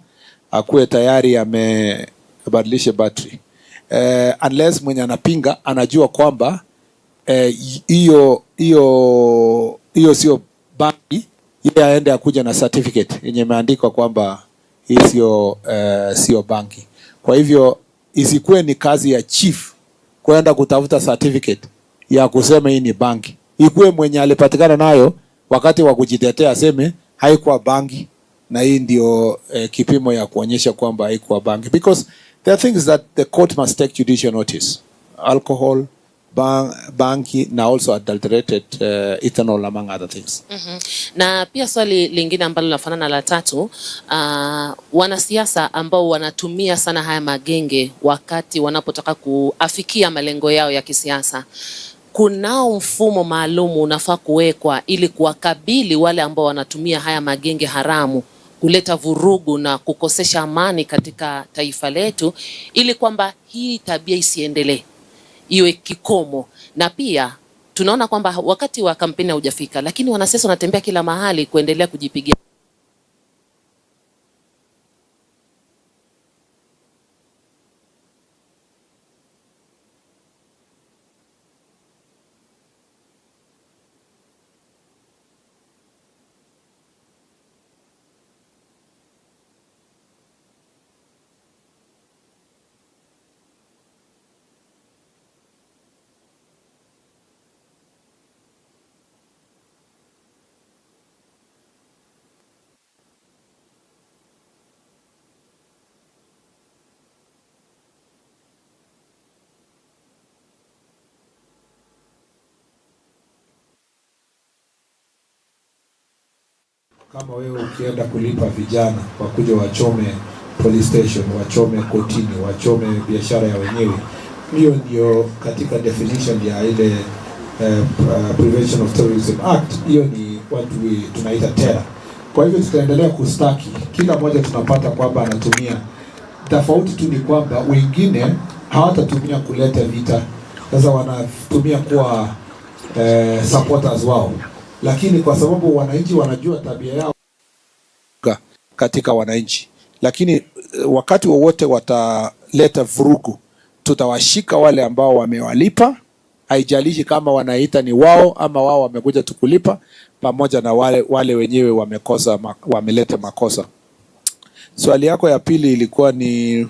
akuwe tayari amebadilisha battery. Unless mwenye anapinga anajua kwamba hiyo sio bangi, yeye aende akuja na certificate yenye imeandikwa kwamba hii sio bangi. Kwa hivyo isikuwe ni kazi ya chief kwenda kutafuta certificate ya kusema hii ni bangi. Ikuwe mwenye alipatikana nayo wakati wa kujitetea aseme haikuwa bangi, na hii ndio kipimo ya kuonyesha kwamba haikuwa bangi, because there are things that the court must take judicial notice: alcohol, bangi, na also adulterated ethanol among other things. Na pia swali lingine ambalo linafanana la tatu, wanasiasa ambao wanatumia sana haya magenge wakati wanapotaka kuafikia malengo yao ya kisiasa, kunao mfumo maalum unafaa kuwekwa ili kuwakabili wale ambao wanatumia haya magenge haramu kuleta vurugu na kukosesha amani katika taifa letu, ili kwamba hii tabia isiendelee, iwe kikomo. Na pia tunaona kwamba wakati wa kampeni haujafika, lakini wanasiasa wanatembea kila mahali kuendelea kujipigia Kama wewe ukienda kulipa vijana wakuja wachome police station, wachome kotini, wachome biashara ya wenyewe, hiyo ndio katika definition ya ile Prevention of Terrorism Act, hiyo ni what tunaita terror. Kwa hivyo tutaendelea kustaki, kila mmoja tunapata kwamba anatumia. Tofauti tu ni kwamba wengine hawatatumia kuleta vita, sasa wanatumia kuwa supporters wao, lakini kwa sababu wananchi wanajua tabia yao katika wananchi, lakini wakati wowote wataleta vurugu, tutawashika wale ambao wamewalipa, haijalishi kama wanaita ni wao ama wao wamekuja tukulipa, pamoja na wale wenyewe wameleta makosa. Swali yako ya pili ilikuwa ni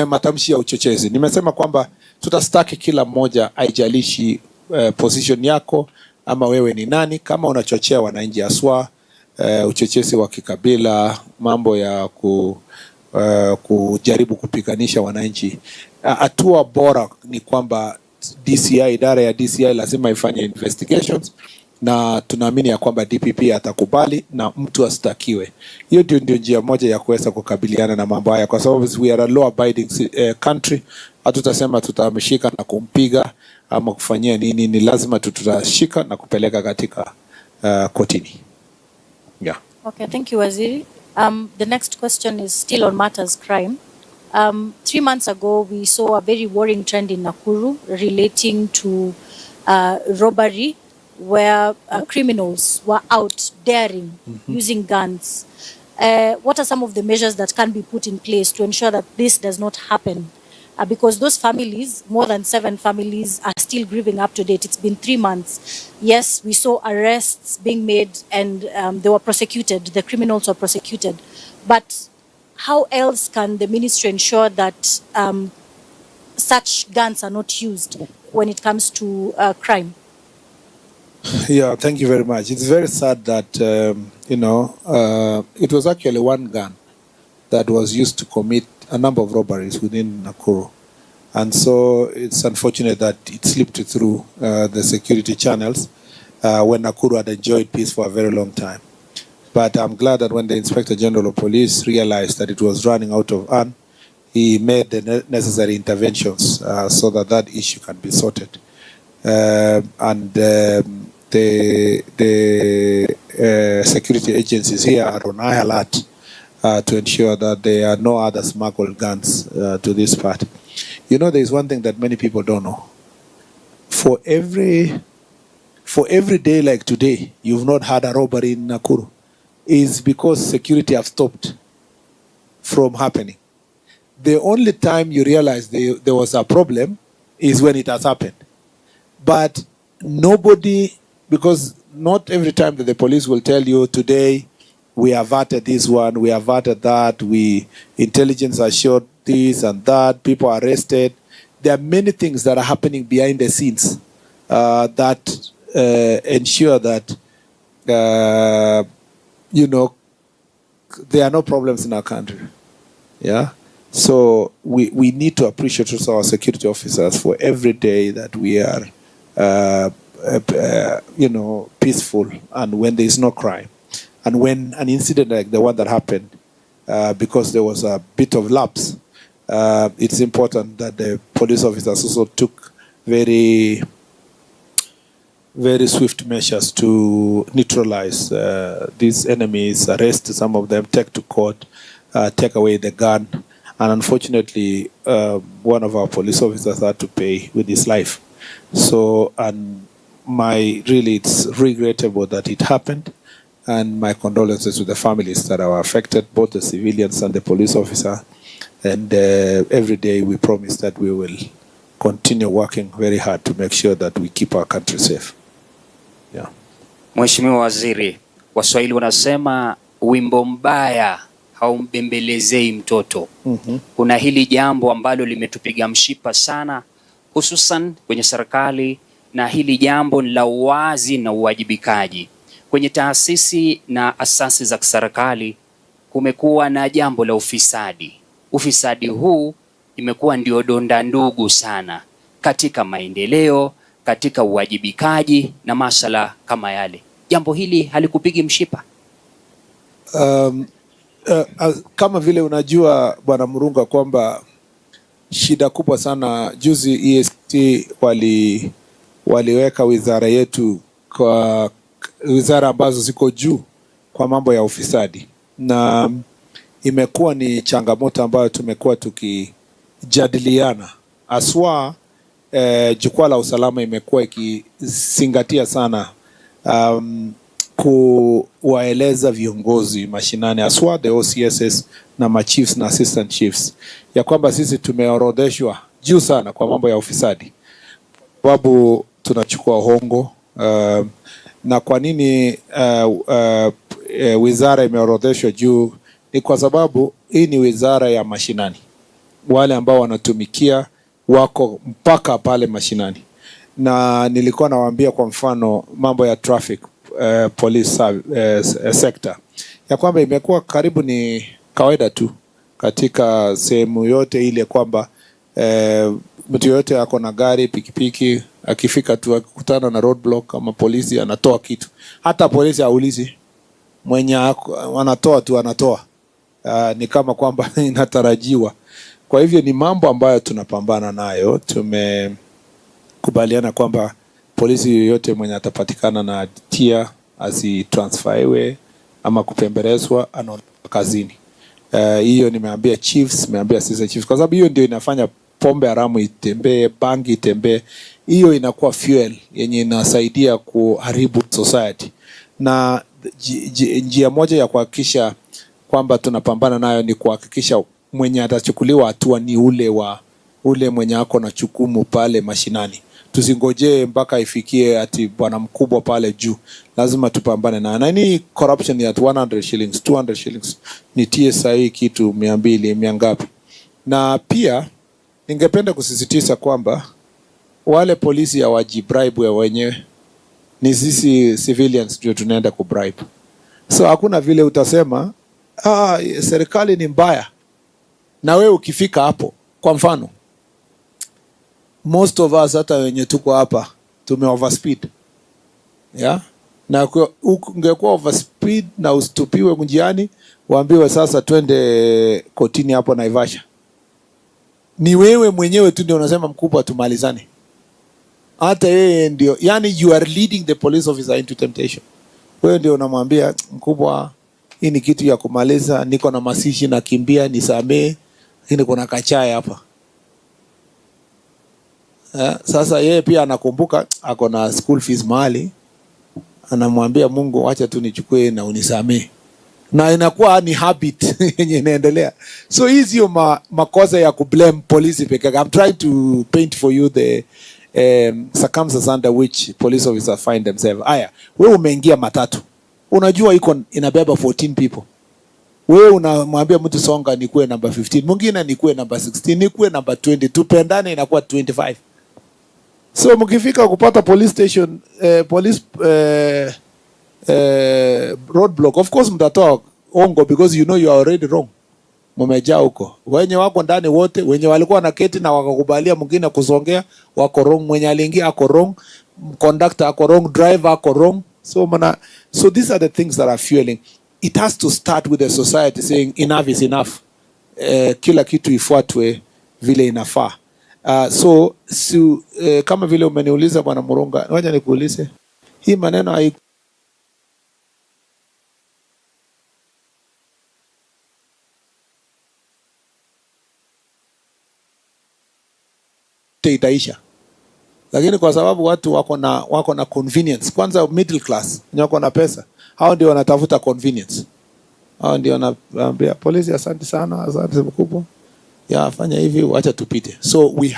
matamshi ya uchochezi. Nimesema kwamba tutastaki kila mmoja, haijalishi position yako ama wewe ni nani. Kama unachochea wananchi, haswa uchochezi wa kikabila, mambo ya kujaribu kupiganisha wananchi, hatua bora ni kwamba DCI, idara ya DCI lazima ifanye investigations, na tunaamini ya kwamba DPP atakubali na mtu astakiwe. Hiyo ndio njia moja ya kuweza kukabiliana na mambo haya, kwa sababu we are a law abiding country. Hatutasema tutamshika na kumpiga ama kufanyia nini, ni lazima tutashika na kupeleka katika kotini. Yeah. Okay, thank you, Waziri. The next question is still on matters crime. 3 months ago, we saw a very worrying trend in Nakuru relating to robbery, where criminals were out daring, using guns. What are some of the measures that can be put in place to ensure that this does not happen? Because those families, more than 7 families, are still grieving up to date. It's been 3 months. Yes, we saw arrests being made and they were prosecuted. The criminals were prosecuted. But how else can the ministry ensure that such guns are not used when it comes to crime? Yeah, thank you very much. It's very sad that, it was actually one gun that was used to commit a number of robberies within Nakuru. And so it's unfortunate that it slipped through the security channels when Nakuru had enjoyed peace for a very long time. But I'm glad that when the Inspector General of Police realized that it was running out of hand, he made the necessary interventions so that issue can be sorted. The security agencies here are on high alert to ensure that there are no other smuggled guns to this part. You know, there is one thing that many people don't know. For every day like today, you've not had a robbery in Nakuru, is because security have stopped from happening. The only time you realize there was a problem is when it has happened. But nobody, because not every time that the police will tell you today, we averted this one, we averted that, intelligence assured this and that, people are arrested. There are many things that are happening behind the scenes that ensure that, there are no problems in our country. Yeah. So we need to appreciate also our security officers for every day that we are, peaceful, and when there is no crime. And when an incident like the one that happened, because there was a bit of lapse, it's important that the police officers also took very, very swift measures to neutralize these enemies, arrest some of them, take to court, take away the gun. And unfortunately, one of our police officers had to pay with his life. So, it's regrettable that it happened. And my condolences to the families that are affected, both the civilians and the police officer. And every day we promise that we will continue working very hard to make sure that we keep our country safe. Yeah. Mheshimiwa Waziri, Waswahili wanasema wimbo mbaya haumbembelezei mtoto. Kuna hili jambo ambalo limetupiga mshipa sana, hususan kwenye serikali, na hili jambo la uwazi na uwajibikaji. Kwenye taasisi na asasi za kiserikali kumekuwa na jambo la ufisadi. Ufisadi huu imekuwa ndio donda ndugu sana katika maendeleo, katika uwajibikaji na masuala kama yale. jambo hili halikupigi mshipa? Kama vile unajua Bwana Murunga kwamba shida kubwa sana juzi EACC waliweka wizara yetu kwa wizara ambazo ziko juu kwa mambo ya ufisadi, na imekuwa ni changamoto ambayo tumekuwa tukijadiliana aswa. Jukwaa la usalama imekuwa ikizingatia sana kuwaeleza viongozi mashinani aswa the OCSs na machiefs na assistant chiefs ya kwamba sisi tumeorodheshwa juu sana kwa mambo ya ufisadi, sababu tunachukua hongo. Na kwa nini wizara imeorodheshwa juu? Ni kwa sababu hii ni wizara ya mashinani, wale ambao wanatumikia wako mpaka pale mashinani. Na nilikuwa nawaambia kwa mfano mambo ya traffic police sector ya kwamba imekuwa karibu ni kawaida tu katika sehemu yote ile kwamba mtu yote ako na gari pikipiki, akifika tu akikutana na roadblock kama polisi anatoa kitu. Hata polisi haulizi, mwenye anatoa tu anatoa. Ni kama kwamba inatarajiwa. Kwa hivyo ni mambo ambayo tunapambana nayo. Tumekubaliana kwamba polisi yoyote mwenye atapatikana na hatia asitransferiwe ama kupembelezwa, anaondoka kazini. Hiyo nimeambia chiefs, nimeambia assistant chiefs, kwa sababu hiyo ndio inafanya pombe haramu itembee, bangi itembee. Hiyo inakuwa fuel yenye inasaidia kuharibu society. Na njia moja ya kuhakikisha kwamba tunapambana nayo ni kuhakikisha mwenye atachukuliwa hatua ni ule mwenye ako na jukumu pale mashinani. Tusingoje mpaka ifikie ati bwana mkubwa pale juu. Lazima tupambane na ni corruption ya 100 shillings, 200 shillings. Nitie sahi kitu 200, miangapi. Na pia ningependa kusisitiza kwamba wale polisi hawajibribe wenyewe. Ni sisi civilians ndio tunaenda kubribe. So hakuna vile utasema serikali ni mbaya na wewe ukifika hapo. Kwa mfano, most of us hata wenye tuko hapa tume overspeed. Na ungekuwa overspeed na ustupiwe njiani, waambiwe sasa twende kotini hapo Naivasha. Ni wewe mwenyewe tu ndio unasema mkubwa tumalizane. Hata yeye ndio, yani you are leading the police officer into temptation. Wewe ndio unamwambia mkubwa, hii ni kitu ya kumaliza, niko na masishi na kimbia, nisamee, lakini kuna kachaya hapa. Sasa yeye pia anakumbuka ako na school fees mahali, anamwambia Mungu acha tu nichukue na unisamee. Na inakuwa ni habit yenye inaendelea. So hizi yo makosa ya kublame polisi peke. I'm trying to paint for you the circumstances under which police officers find themselves. Aya, wewe umeingia matatu. Unajua inabeba 14 people. Wewe unamwambia mtu songa nikuwe number 15, mwingine nikuwe number 16, nikuwe number 20, tupendane inakuwa 25. So mkifika kupata police station, roadblock, of course mtatoa ongo because you know you are already wrong. Mumejaa huko. Wenye wako ndani wote, wenye walikuwa na keti na wakakubalia mwingine kusongea, wako wrong. Mwenye aliingia ako wrong, conductor ako wrong, driver ako wrong. So these are the things that are fueling. It has to start with the society saying enough is enough. Kila kitu ifuatwe vile inafaa. Kama vile umeniuliza Bwana Murunga, ngoja nikuulize. Hii maneno itaisha. Lakini kwa sababu watu wako na convenience. Kwanza middle class, wako na pesa. Hao ndio wanatafuta convenience. Hao ndio wanaambia polisi asante sana, asante mkubwa. Fanya hivi, acha tupite. So it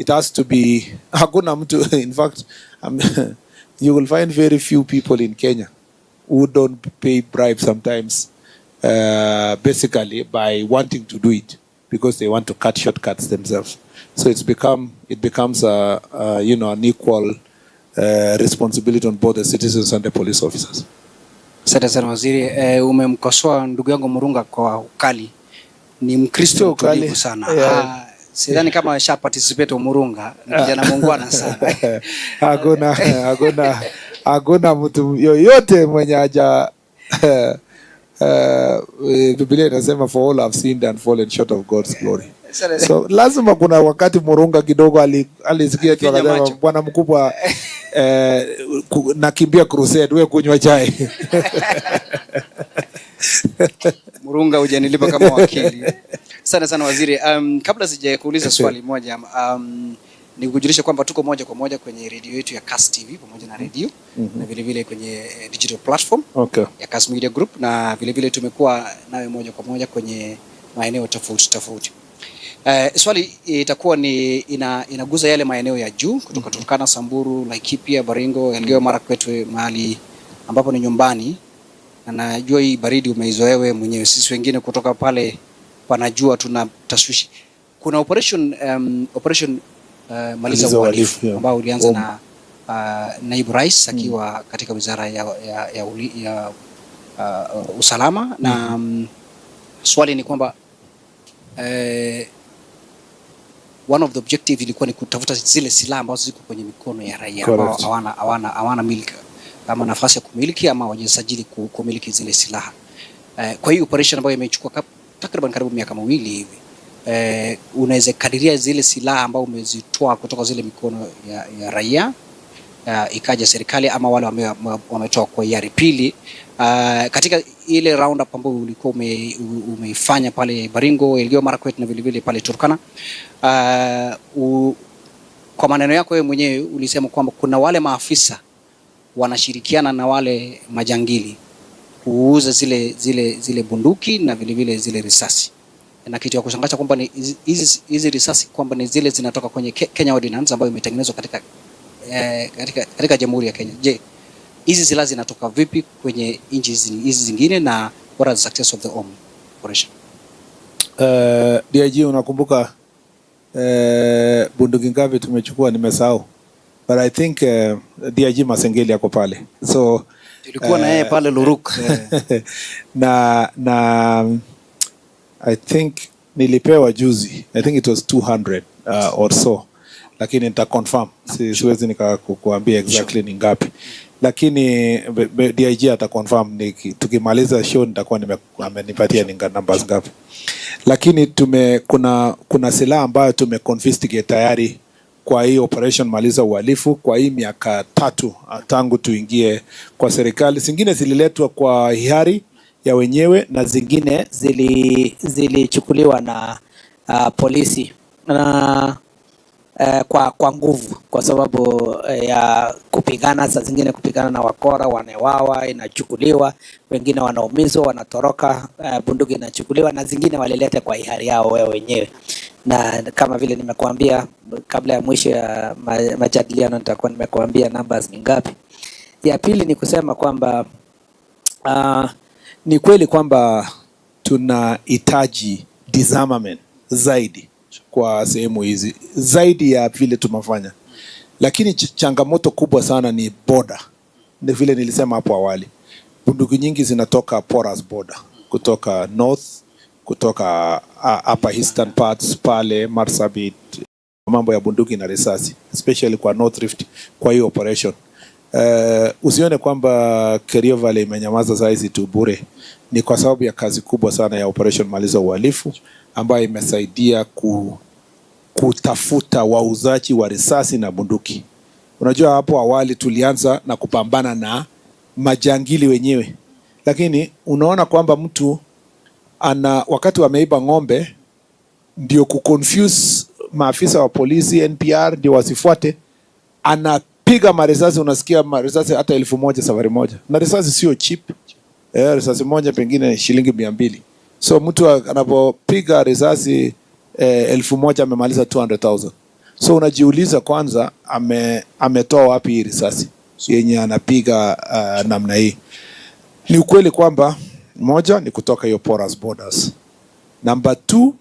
has to be, hakuna mtu, in fact, you will find very few people in Kenya who don't pay bribes sometimes, basically by wanting to do it because they want to cut shortcuts themselves. So it becomes an equal responsibility on both the citizens and the police officers. Asante sana waziri. Umemkosoa ndugu yangu Murunga kwa ukali. Ni Mkristo mtulivu sana. Sidhani kama asha participate Murunga, ni kijana muungwana sana. hakuna mtu yoyote mwenye haja Biblia inasema for all have sinned and fallen short of God's glory. So lazima kuna wakati Murunga kidogo alisikia tu akasema bwana mkubwa nakimbia crusade, wewe kunywa chai. Murunga hujanilipa kama wakili. Sana sana waziri. Kabla sijakuuliza swali moja, nikujulisha kwamba tuko moja kwa moja kwenye radio yetu ya Kass TV pamoja na radio na vile vile kwenye digital platform ya Kass Media Group, na vile vile tumekuwa nawe moja kwa moja kwenye maeneo tofauti tofauti. Swali itakuwa ni inaguza yale maeneo ya juu kutoka Turkana, Samburu, Laikipia, Baringo, Elgeyo Marakwet, mahali ambapo ni nyumbani, na najua hii baridi umeizoea wewe mwenyewe. Sisi wengine kutoka pale panajua tuna tashwishi. Kuna operation Maliza Uhalifu ambao ulianza na naibu rais akiwa katika wizara ya usalama, na swali ni kwamba one of the objective ilikuwa ni kutafuta zile silaha ambazo ziko kwenye mikono ya raia ambao hawana miliki ama nafasi ya kumiliki ama wajisajili kumiliki zile silaha. Kwa hiyo operation ambayo imechukua takriban karibu miaka 2 hivi, unaweza kadiria zile silaha ambao umezitoa kutoka zile mikono ya raia ikaja serikali ama wale wametoa kwa hiari. Pili, katika ile round up ambayo ulikuwa umeifanya pale Baringo, Elgeyo Marakwet na vile vile pale Turkana, kwa maneno yako wewe mwenyewe ulisema kwamba kuna wale maafisa wanashirikiana na wale majangili kuuza zile bunduki na vile vile zile risasi, na kitu ya kushangaza kwamba ni hizi risasi kwamba ni zile zinatoka kwenye Kenya Ordinance ambayo imetengenezwa katika Jamhuri ya Kenya. Je, hizi silaha zinatoka vipi kwenye nchi hizi zingine, na what are the success of the operation? DIG, unakumbuka bunduki ngapi tumechukua? Nimesahau, but I think DIG Masengeli yako pale, so tulikuwa na yeye pale Luruk na I think nilipewa juzi, I think it was 200 or so, lakini nita confirm, siwezi nikakuambia exactly ni ngapi, lakini DIG ata confirm. Tukimaliza show nitakuwa amenipatia numbers ngapi, lakini kuna silaha ambayo tumeconfiscate tayari kwa hii operation Maliza Uhalifu kwa hii miaka 3 tangu tuingie kwa serikali. Zingine zililetwa kwa hiari ya wenyewe na zingine zilichukuliwa na polisi na kwa nguvu, kwa sababu ya kupigana. Saa zingine kupigana na wakora, wanawawa, inachukuliwa, wengine wanaumizwa, wanatoroka, bunduki inachukuliwa, na zingine walileta kwa hiari yao wewe wenyewe. Na kama vile nimekuambia kabla ya mwisho ya majadiliano, nitakuwa nimekuambia numbers ni ngapi. Ya pili ni kusema kwamba ni kweli kwamba tunahitaji disarmament zaidi kwa sehemu hizi zaidi ya vile tumefanya, lakini changamoto kubwa sana ni border. Ni vile nilisema hapo awali, bunduki nyingi zinatoka porous border, kutoka north, kutoka upper eastern parts pale Marsabit, mambo ya bunduki na risasi especially kwa North Rift. Kwa hiyo operation usione kwamba Kerio Valley imenyamaza saizi tu bure, ni kwa sababu ya kazi kubwa sana ya operation Maliza Uhalifu ambayo imesaidia kutafuta wauzaji wa risasi na bunduki. Unajua hapo awali tulianza na kupambana na majangili wenyewe, lakini unaona kwamba mtu wakati wameiba ng'ombe ndio kuconfuse maafisa wa polisi NPR ndio wasifuate, anapiga marisasi. Unasikia marisasi hata 1000 safari moja, na risasi sio cheap. Risasi moja pengine shilingi 200. So mtu anapopiga risasi 1000 amemaliza 200,000. So unajiuliza kwanza ametoa wapi hii risasi yenye anapiga namna hii? Ni ukweli kwamba moja ni kutoka hiyo porous borders. Number 2,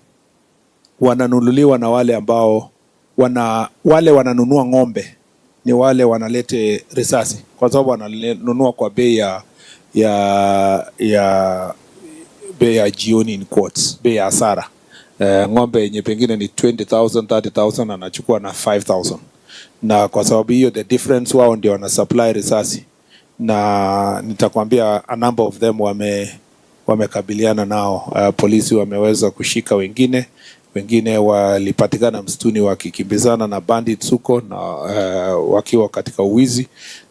wananunuliwa na wale ambao wananunua ng'ombe ni wale wanalete risasi, kwa sababu wananunua kwa bei ya jioni, in quotes, bei ya hasara. Ng'ombe yenye pengine ni 20,000 30,000 anachukua na 5,000, na kwa sababu hiyo the difference wao ndio wana supply risasi. na nitakwambia a number of them wamekabiliana nao. Polisi wameweza kushika wengine walipatikana msituni wakikimbizana na bandits huko na wakiwa katika uwizi,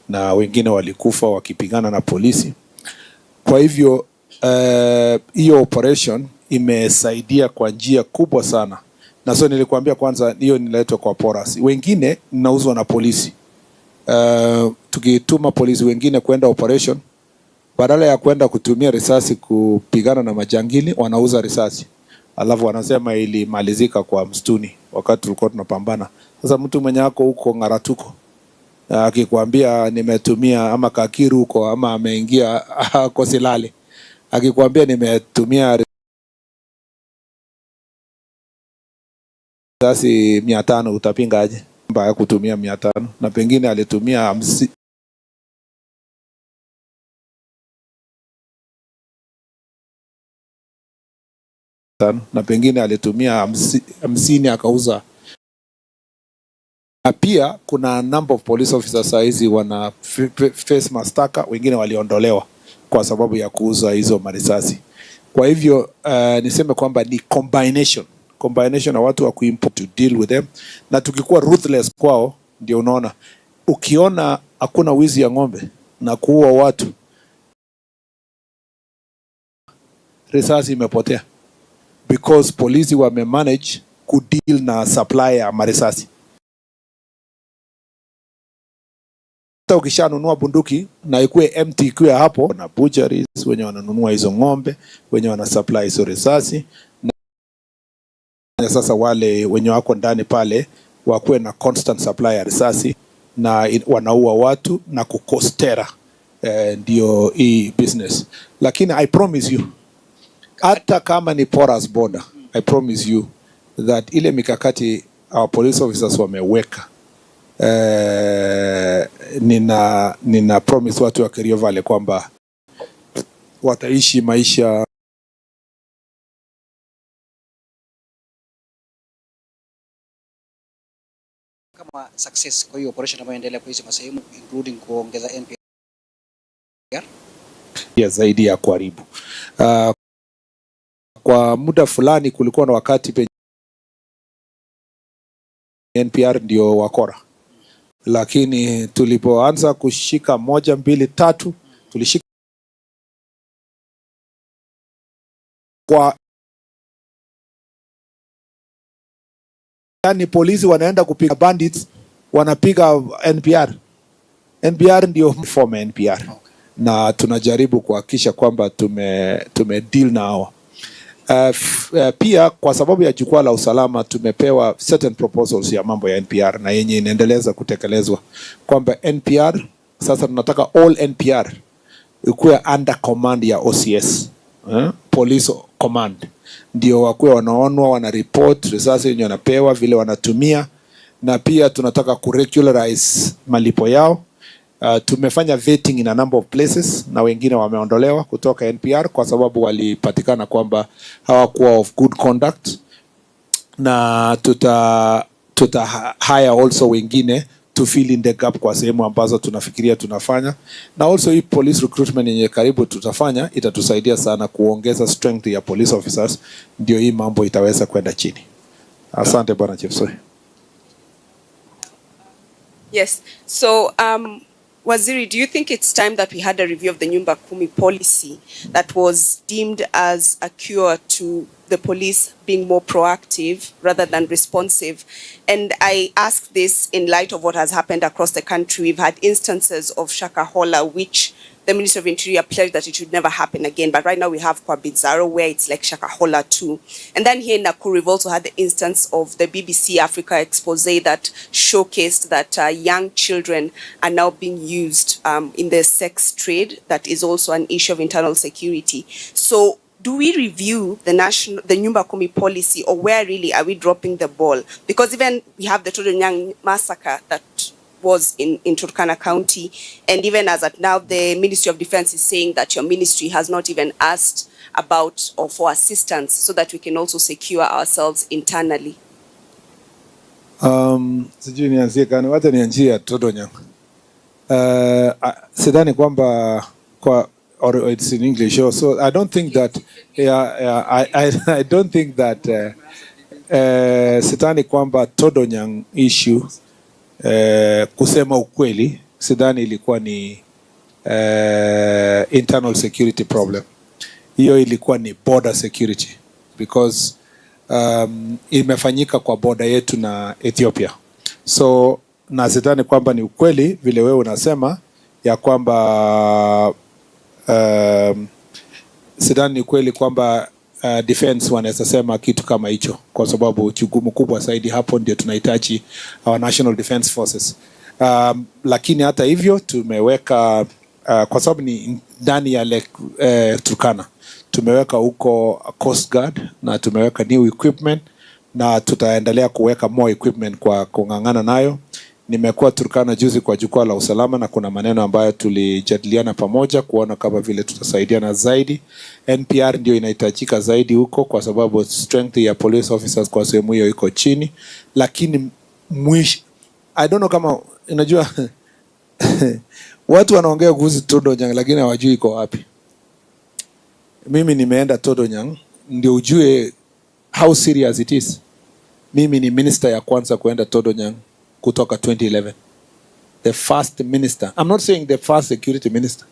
na wengine walikufa wakipigana na polisi. Kwa hivyo hiyo operation imesaidia kwa njia kubwa sana, na so nilikwambia kwanza hiyo niletwa kwa porous, wengine nauzwa na polisi. Tukituma polisi wengine kwenda operation, badala ya kwenda kutumia risasi kupigana na majangili, wanauza risasi, alafu wanasema ilimalizika kwa msituni wakati tulikuwa tunapambana. Sasa mtu mwenye ako huko Ngaratuko akikwambia nimetumia, ama Kakiru huko, ama ameingia Kosilale, akikwambia nimetumia risasi 500, utapinga aje? Mbaya kutumia 500, na pengine alitumia 50 na pengine alitumia 50 akauza. Na pia kuna number of police officers saizi wana face mastaka, wengine waliondolewa kwa sababu ya kuuza hizo marisasi. Kwa hivyo niseme kwamba ni combination na watu wa kuimport to deal with them, na tukikuwa ruthless kwao, ndio unaona ukiona hakuna wizi ya ng'ombe na kuua watu, risasi imepotea because polisi wamemanage kudeal na supply ya marisasi. Hata ukishanunua bunduki na ikuwe empty, ikuwe hapo na butcheries wenye wananunua hizo ng'ombe, wenye wana supply hizo risasi, na sasa wale wenye wako ndani pale wakuwe na constant supply ya risasi na wanaua watu na kukostera, ndio hii business. Lakini I promise you, hata kama ni porous border, I promise you that ile mikakati our police officers wameweka, nina promise watu wa Kerio Valley kwamba wataishi maisha kama success kwa hiyo operation ambayo inaendelea kwa hizo masehemu, including kuongeza NPR ya zaidi ya kuharibu. Kwa muda fulani kulikuwa na wakati NPR ndio wakora, lakini tulipoanza kushika 1, 2, 3 tulishika kwa, yani polisi wanaenda kupiga bandits, wanapiga NPR ndio form NPR. Na tunajaribu kuhakikisha kwamba tume deal na hao. Pia kwa sababu ya jukwaa la usalama tumepewa certain proposals ya mambo ya NPR na yenye inaendeleza kutekelezwa, kwamba NPR sasa tunataka all NPR ikuwe under command ya OCS, police command, ndio wakuwe wanaonwa, wana report risasi yenye wanapewa, vile wanatumia, na pia tunataka kuregularize malipo yao. Tumefanya vetting in a number of places na wengine wameondolewa kutoka NPR kwa sababu walipatikana kwamba hawakuwa of good conduct, na tuta hire also wengine to fill in the gap kwa sehemu ambazo tunafikiria tunafanya, na also hii police recruitment yenye karibu tutafanya itatusaidia sana kuongeza strength ya police officers, ndio hii mambo itaweza kwenda chini. Asante bwana Chief. Sorry. Yes. So Waziri, do you think it's time that we had a review of the Nyumba Kumi policy that was deemed as a cure to the police being more proactive rather than responsive? And I ask this in light of what has happened across the country. We've had instances of Shakahola, which the Ministry of Interior pledged that it should never happen again. But right now we have Kwabizaro, where it's like Shakahola too. And then here in Nakuru, we've also had the instance of the BBC Africa expose that showcased that young children are now being used in the sex trade. That is also an issue of internal security. So do we review the Nyumba Kumi policy, or where really are we dropping the ball? Because even we have the Children Young massacre that was in Turkana County, and even as at now the Ministry of Defense is saying that your ministry has not even asked about or for assistance so that we can also secure ourselves internally. Sijui nianzie gani, wacha nianzie Todo Nyang. sidhani kwamba kwa or it's in English. So I don't think that I don't think that sidhani kwamba Todonyang issue kusema ukweli sidhani ilikuwa ni internal security problem. Hiyo ilikuwa ni border security because imefanyika kwa border yetu na Ethiopia. So na sidhani kwamba ni ukweli vile wewe unasema ya kwamba sidhani ni ukweli kwamba defense wanaweza sema kitu kama hicho, kwa sababu jukumu kubwa zaidi hapo ndio tunahitaji our national defense forces. Lakini hata hivyo tumeweka kwa sababu ni ndani ya Lake Turkana, tumeweka huko Coast Guard na tumeweka new equipment na tutaendelea kuweka more equipment kwa kung'ang'ana nayo. Nimekuwa Turkana juzi kwa jukwaa la usalama na kuna maneno ambayo tulijadiliana pamoja kuona kama vile tutasaidiana zaidi. NPR ndio inahitajika zaidi huko kwa sababu strength ya police officers kwa sehemu hiyo iko chini. Lakini mwisho, I don't know kama unajua watu wanaongea kuhusu Todonyang lakini hawajui iko wapi. Mimi nimeenda Todonyang ndio ujue how serious it is. Mimi ni minister ya kwanza kuenda Todonyang kutoka 2011. The first minister. I'm not saying the first security minister.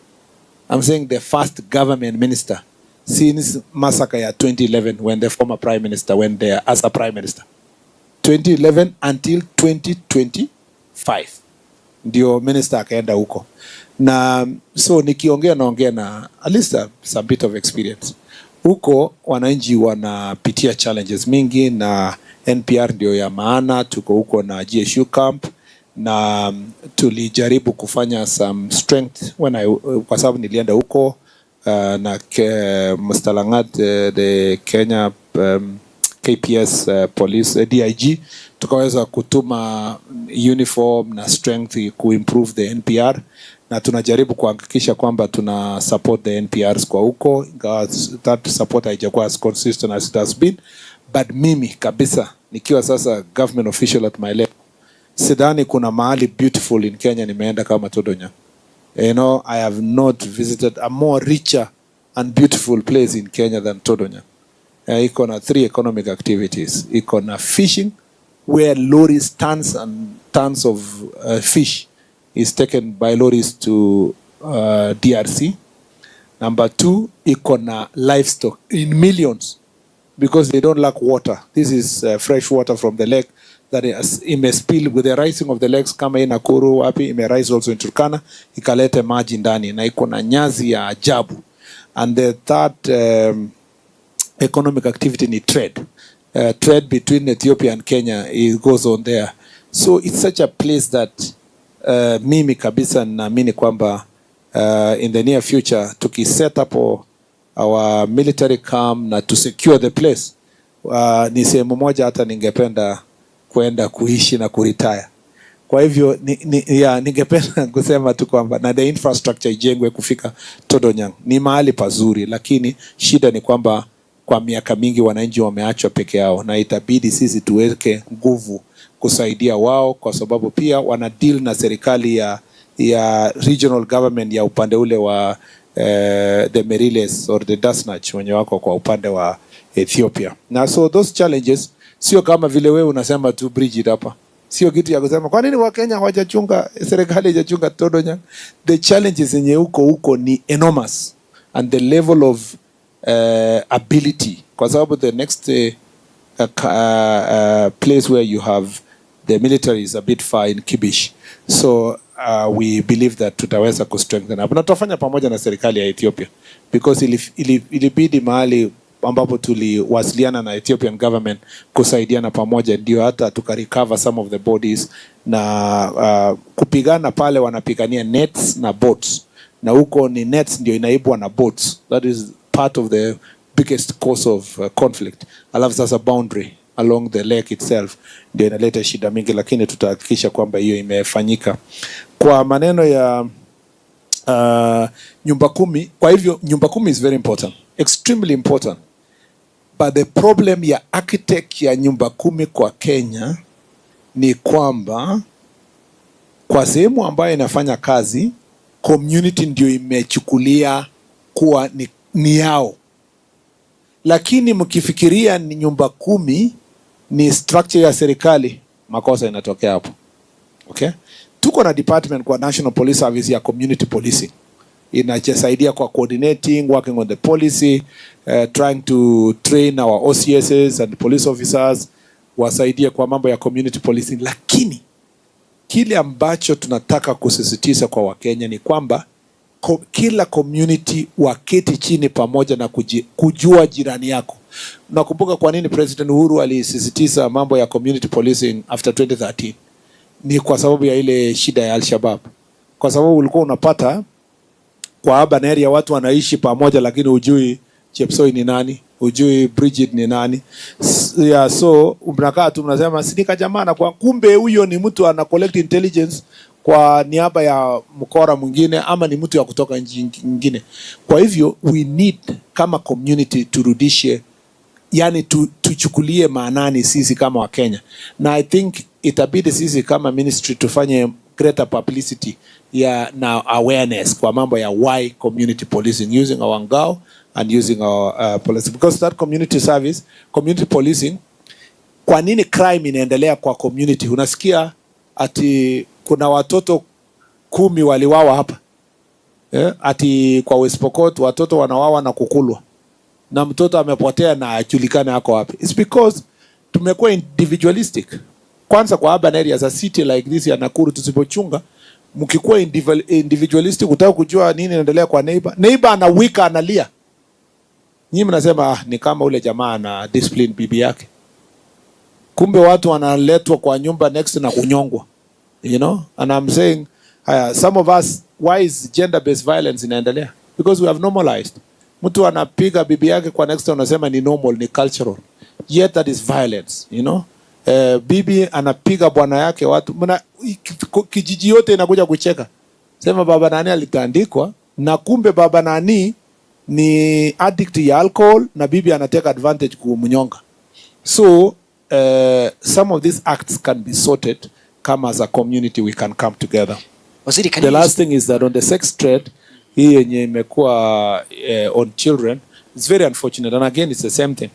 I'm saying the first government minister since massacre ya 2011 when the former prime minister went there as a prime minister. 2011 until 2025. Ndio minister akaenda huko. Na so nikiongea naongea na at least some bit of experience. Huko wananchi wanapitia challenges mingi na NPR ndio ya maana. Tuko huko na GSU camp na tulijaribu kufanya some strength kwa sababu nilienda huko na Mustalangat the Kenya KPS police DIG, tukaweza kutuma uniform na strength kuimprove the NPR na tunajaribu kuhakikisha kwamba tuna support the NPRs kwa huko. That support haijakuwa as consistent as it has been, but mimi kabisa nikiwa sasa government official at my level sidhani kuna mahali beautiful in Kenya nimeenda kama Todonyang. You know, I have not visited a more richer and beautiful place in Kenya than Todonyang. Iko na 3 economic activities. Iko na fishing where lorries, tons and tons of fish is taken by lorries to DRC. Number 2, iko na livestock in millions because they don't lack water. This is fresh water from the lake that ime spill with the rising of the lakes kama hii Nakuru wapi ime rise also in Turkana ikalete maji ndani na iko na nyazi ya ajabu. And the third economic activity ni trade. Trade between Ethiopia and Kenya, it goes on there. So it's such a place that mimi kabisa naamini kwamba in the near future tukiset up our military camp na to secure the place, ni sehemu moja hata ningependa kwenda kuishi na kuretire. Kwa hivyo ningependa kusema tu kwamba na the infrastructure ijengwe kufika Todonyang. Ni mahali pazuri, lakini shida ni kwamba kwa miaka mingi wananchi wameachwa peke yao na itabidi sisi tuweke nguvu kusaidia wao, kwa sababu pia wana deal na serikali ya regional government ya upande ule wa the Meriles or the Dasnach wenye wako kwa upande wa Ethiopia. Na so those challenges sio kama vile wewe unasema tu bridge it hapa. Sio kitu ya kusema kwa nini Wakenya hawajachunga, serikali haijachunga Todonyang. The challenges yenye huko ni enormous and the level of ability, kwa sababu the next place where you have the military is a bit far in Kibish. So we believe that tutaweza kustrengthen up na tutafanya pamoja na serikali ya Ethiopia because ilibidi mahali ambapo tuliwasiliana na Ethiopian government kusaidiana pamoja ndio hata tukarecover some of the bodies na kupigana pale wanapigania nets na boats na huko ni nets ndio inaibwa na boats. That is part of the biggest cause of conflict. Alafu sasa boundary along the lake itself ndio inaleta shida mingi, lakini tutahakikisha kwamba hiyo imefanyika. Kwa maneno ya nyumba 10, kwa hivyo nyumba 10 is very important, extremely important. But the problem ya architect ya nyumba 10 kwa Kenya ni kwamba kwa sehemu ambayo inafanya kazi, community ndio imechukulia kuwa ni yao. Lakini mkifikiria ni nyumba 10 ni structure ya serikali, makosa inatokea hapo. Okay? Tuko na department kwa National Police Service ya community policing. Inachesaidia kwa coordinating, working on the policy, trying to train our OCSs and police officers, wasaidie kwa mambo ya community policing. Lakini kile ambacho tunataka kusisitiza kwa Wakenya ni kwamba kila community waketi chini pamoja na kujua jirani yako. Nakumbuka kwa nini President Uhuru alisisitiza mambo ya community policing after 2013. Ni kwa sababu ya ile shida ya Al-Shabaab. Kwa sababu ulikuwa unapata kwa urban area watu wanaishi pamoja, lakini hujui Chepsoi ni nani, hujui Bridget ni nani. So mnakaa tu mnasema sinika jamaa, kwa kumbe huyo ni mtu ana collect intelligence kwa niaba ya mkora mwingine, ama ni mtu ya kutoka nchi nyingine. Kwa hivyo we need kama community turudishe, yani tuchukulie maanani sisi kama Wakenya. Na I think itabidi sisi kama ministry tufanye greater publicity na awareness kwa mambo ya why community policing, using our ngao and using our police, because that community service, community policing, kwa nini crime inaendelea kwa community? Unasikia ati kuna watoto 10 waliwawa hapa, ati kwa West Pokot watoto wanawawa na kukulwa, na mtoto amepotea na ajulikane yako wapi. It's because tumekuwa individualistic. Kwanza kwa urban areas, a city like this ya Nakuru, tusipochunga, mkikuwa individualistic, utaka kujua nini inaendelea kwa neighbor anawika, analia, nyinyi mnasema ni kama ule jamaa na discipline bibi yake, kumbe watu wanaletwa kwa nyumba next na kunyongwa, you know. And I'm saying some of us, why is gender based violence inaendelea? Because we have normalized. Mtu anapiga bibi yake kwa next unasema ni normal, ni cultural, yet that is violence, you know. Bibi anapiga bwana yake, watu kijiji yote inakuja kucheka, sema baba nani alitandikwa, na kumbe baba nani ni addict ya alcohol na bibi anateka advantage kumnyonga. So some of these acts can be sorted. Come as a community we can come together. The last thing is that on the sex trade hii yenye imekuwa on children, it's very unfortunate, and again it's the same thing.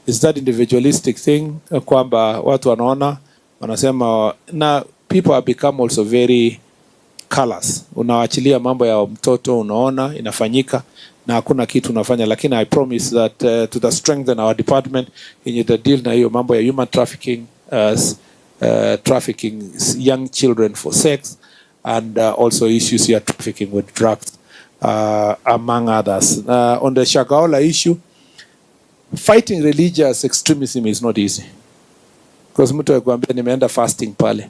It's that individualistic thing, kwamba watu wanaona wanasema, na people have become also very callous. Unawaachilia mambo ya mtoto, unaona inafanyika na hakuna kitu unafanya. Lakini I promise that to strengthen our department in the deal na hiyo mambo ya human trafficking, trafficking young children for sex, and also issues ya trafficking with drugs, among others. On the Shakahola issue, fighting religious extremism is not easy, because mtu akwambia nimeenda fasting pale,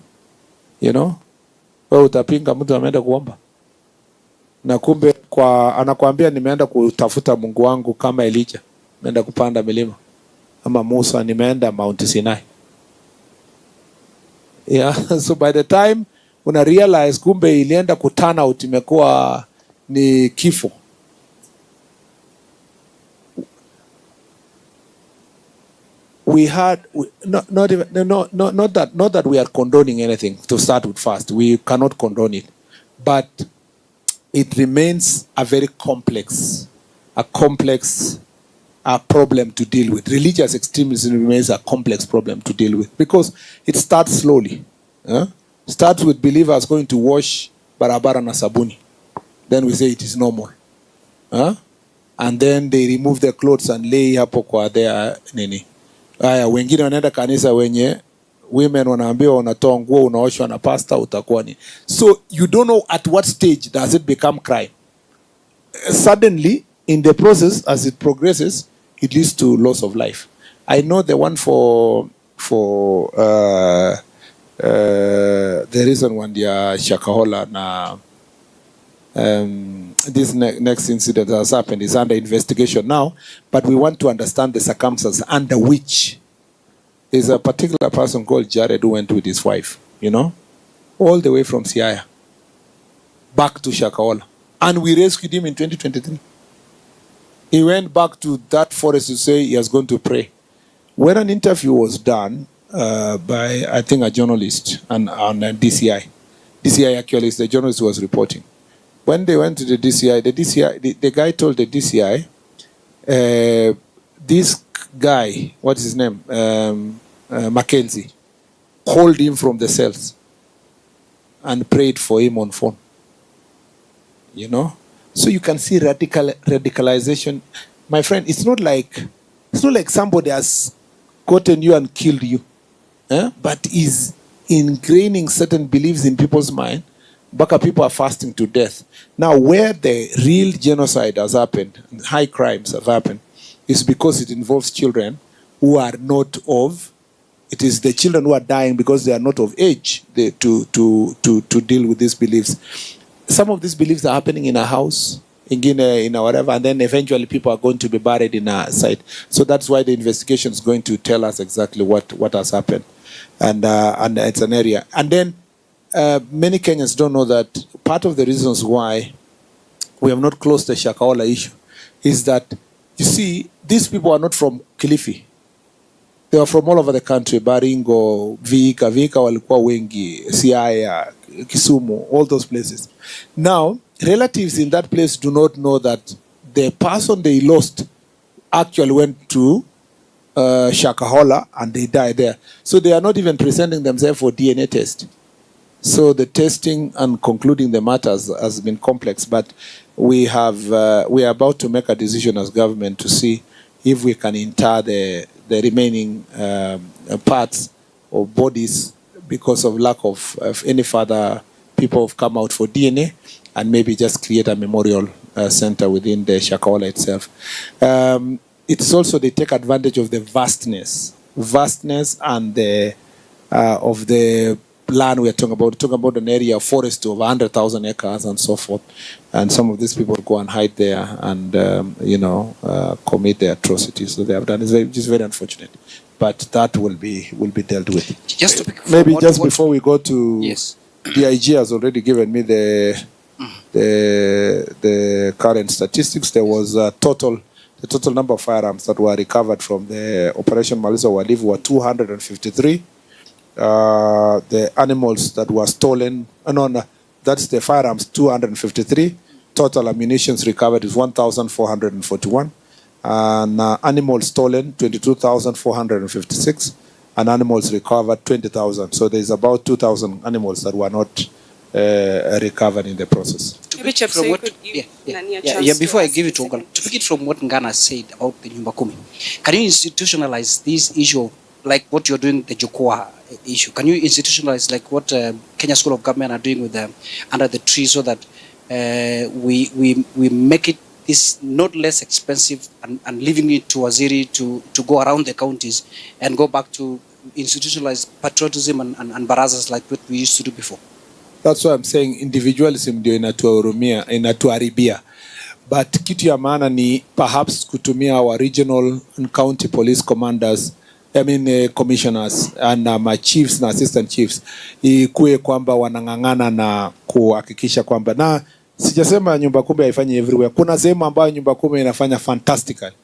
you know, wewe utapinga mtu ameenda kuomba, na kumbe anakuambia nimeenda kutafuta Mungu wangu kama Elijah, nimeenda kupanda milima, ama Musa nimeenda Mount Sinai. Yeah, so by the time una realize kumbe ilienda turn out imekuwa ni kifo. We had not that we are condoning anything. To start with first, we cannot condone it, but it remains a very complex problem to deal with. Religious extremism remains a complex problem to deal with, because it starts slowly. Starts with believers going to wash barabara na sabuni, then we say it is normal. And then they remove their clothes and lay hapo kwa their nini. Haya, wengine wanaenda kanisa wenye women wanaambiwa unatoa nguo unaoshwa na pastor utakuwa ni. So you don't know at what stage does it become crime. Suddenly in the process, as it progresses, it leads to loss of life. I know the one for the reason one dia Shakahola na this next incident that has happened is under investigation now, but we want to understand the circumstances under which there's a particular person called Jared who went with his wife, you know, all the way from Siaya back to Shakahola, and we rescued him in 2023. He went back to that forest to say he was going to pray. When an interview was done by, I think, a journalist on DCI, DCI actually is the journalist who was reporting. When they went to the DCI, the guy told the DCI, this guy, what is his name, Mackenzie, called him from the cells and prayed for him on phone. You know, so you can see radicalization, my friend. It's not like somebody has gotten you and killed you, but is ingraining certain beliefs in people's mind. Baka people are fasting to death. Now, where the real genocide has happened, high crimes have happened, is because it involves children who are not of. It is the children who are dying because they are not of age to deal with these beliefs. Some of these beliefs are happening in a house, in Guinea, in a whatever, and then eventually people are going to be buried in a site. So that's why the investigation is going to tell us exactly what has happened, and it's an area. And then many Kenyans don't know that part of the reasons why we have not closed the Shakahola issue is that, you see, these people are not from Kilifi. They are from all over the country, Baringo, Vika walikuwa wengi, Siaya, Kisumu, all those places. Now, relatives in that place do not know that the person they lost actually went to Shakahola and they died there. So they are not even presenting themselves for DNA test. So the testing and concluding the matters has been complex, but we are about to make a decision as government to see if we can inter the remaining parts or bodies because of lack of any further people have come out for DNA, and maybe just create a memorial center within the Shakahola itself. It's also they take advantage of the vastness and the of the land we are talking about an area of forest of 100,000 acres and so forth, and some of these people go and hide there and commit the atrocities that they have done. It's very unfortunate, but that will be dealt with. Just to maybe just before we go to the IG has already given me the current statistics. There was the total number of firearms that were recovered from the Operation Maliza Walivu were 253. The animals that were stolen, that's the firearms, 253. Total ammunition recovered is 1,441. And animals stolen, 22,456. And animals recovered, 20,000. So there's about 2,000 animals that were not recovered in the process. Before I give it to Ogola, to pick it from what Ngana said about the Nyumba Kumi, can you institutionalize this issue like what you're doing the Jokoa issue? Can you institutionalize like what Kenya School of Government are doing with them under the tree, so that we make it this not less expensive and leaving it to Waziri to go around the counties and go back to institutionalized patriotism and barazas like what we used to do before? That's why I'm saying individualism ndio inatuharibia. But kitu ya maana ni perhaps kutumia our regional and county police commanders, commissioners and my chiefs na assistant chiefs, ikuwe kwamba wanang'ang'ana na kuhakikisha kwamba, na sijasema Nyumba Kumi haifanyi everywhere. Kuna sehemu ambayo Nyumba Kumi inafanya fantastically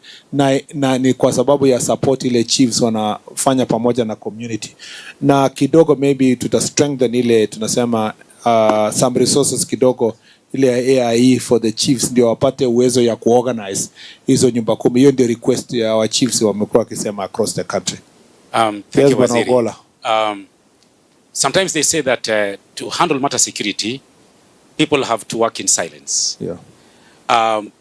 na ni kwa sababu ya support ile chiefs wanafanya pamoja na community, na kidogo maybe tuta strengthen ile tunasema some resources kidogo ile AIE for the chiefs ndio wapate uwezo ya kuorganize hizo Nyumba Kumi. Hiyo ndio request ya wa chiefs wamekuwa wakisema across the country. Thank you, Waziri. Sometimes they say that to handle matter security, people have to work in silence.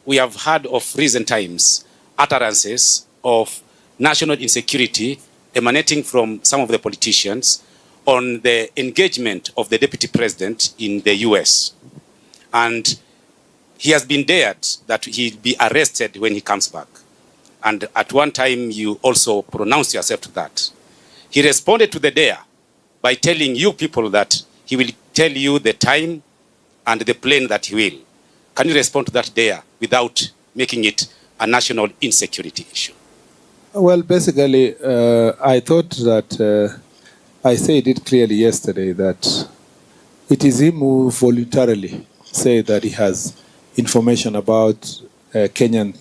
We have heard of recent times utterances of national insecurity emanating from some of the politicians on the engagement of the deputy president in the US. And he has been dared that he'll be arrested when he comes back. And at one time, you also pronounced yourself to that. He responded to the dare by telling you people that he will tell you the time and the plane that he will. Can you respond to that dare without making it a national insecurity issue? Well, basically, I thought that I said it clearly yesterday that it is him who voluntarily said that he has information about Kenyan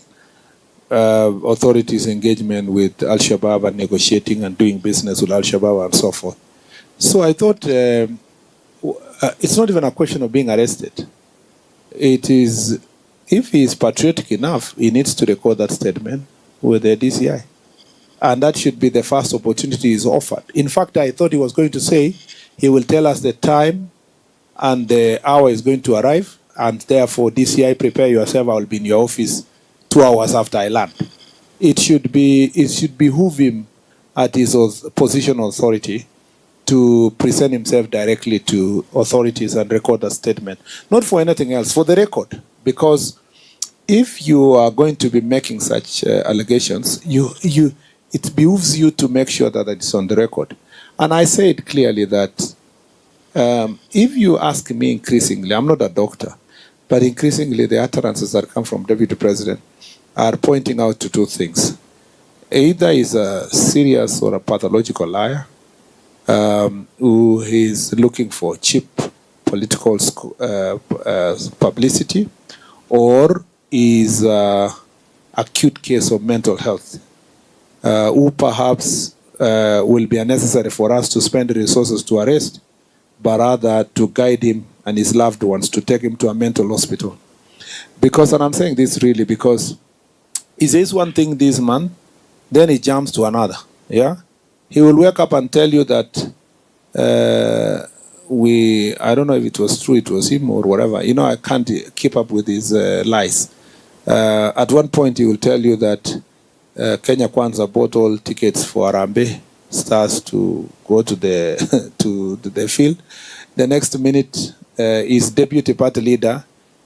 authorities' engagement with Al-Shabaab and negotiating and doing business with Al-Shabaab and so forth. So I thought it's not even a question of being arrested. It is, if he is patriotic enough, he needs to record that statement with the DCI. And that should be the first opportunity is offered. In fact, I thought he was going to say he will tell us the time and the hour is going to arrive, and therefore DCI, prepare yourself, I will be in your office 2 hours after I land. It should behoove him at his position of authority to present himself directly to authorities and record a statement. Not for anything else, for the record. Because if you are going to be making such allegations, it behooves you to make sure that it's on the record. And I said clearly that if you ask me increasingly, I'm not a doctor, but increasingly the utterances that come from Deputy President are pointing out to two things. Either he's a serious or a pathological liar who is looking for cheap political publicity, or is an acute case of mental health, who perhaps will be unnecessary for us to spend resources to arrest, but rather to guide him and his loved ones to take him to a mental hospital. Because, and I'm saying this really because he says one thing this month, then he jumps to another. Yeah, he will wake up and tell you that I don't know if it was true, it was him or whatever. You know, I can't keep up with his lies. At one point, he will tell you that Kenya Kwanza bought all tickets for Arambe Stars to go to the to the field. The next minute, his deputy party leader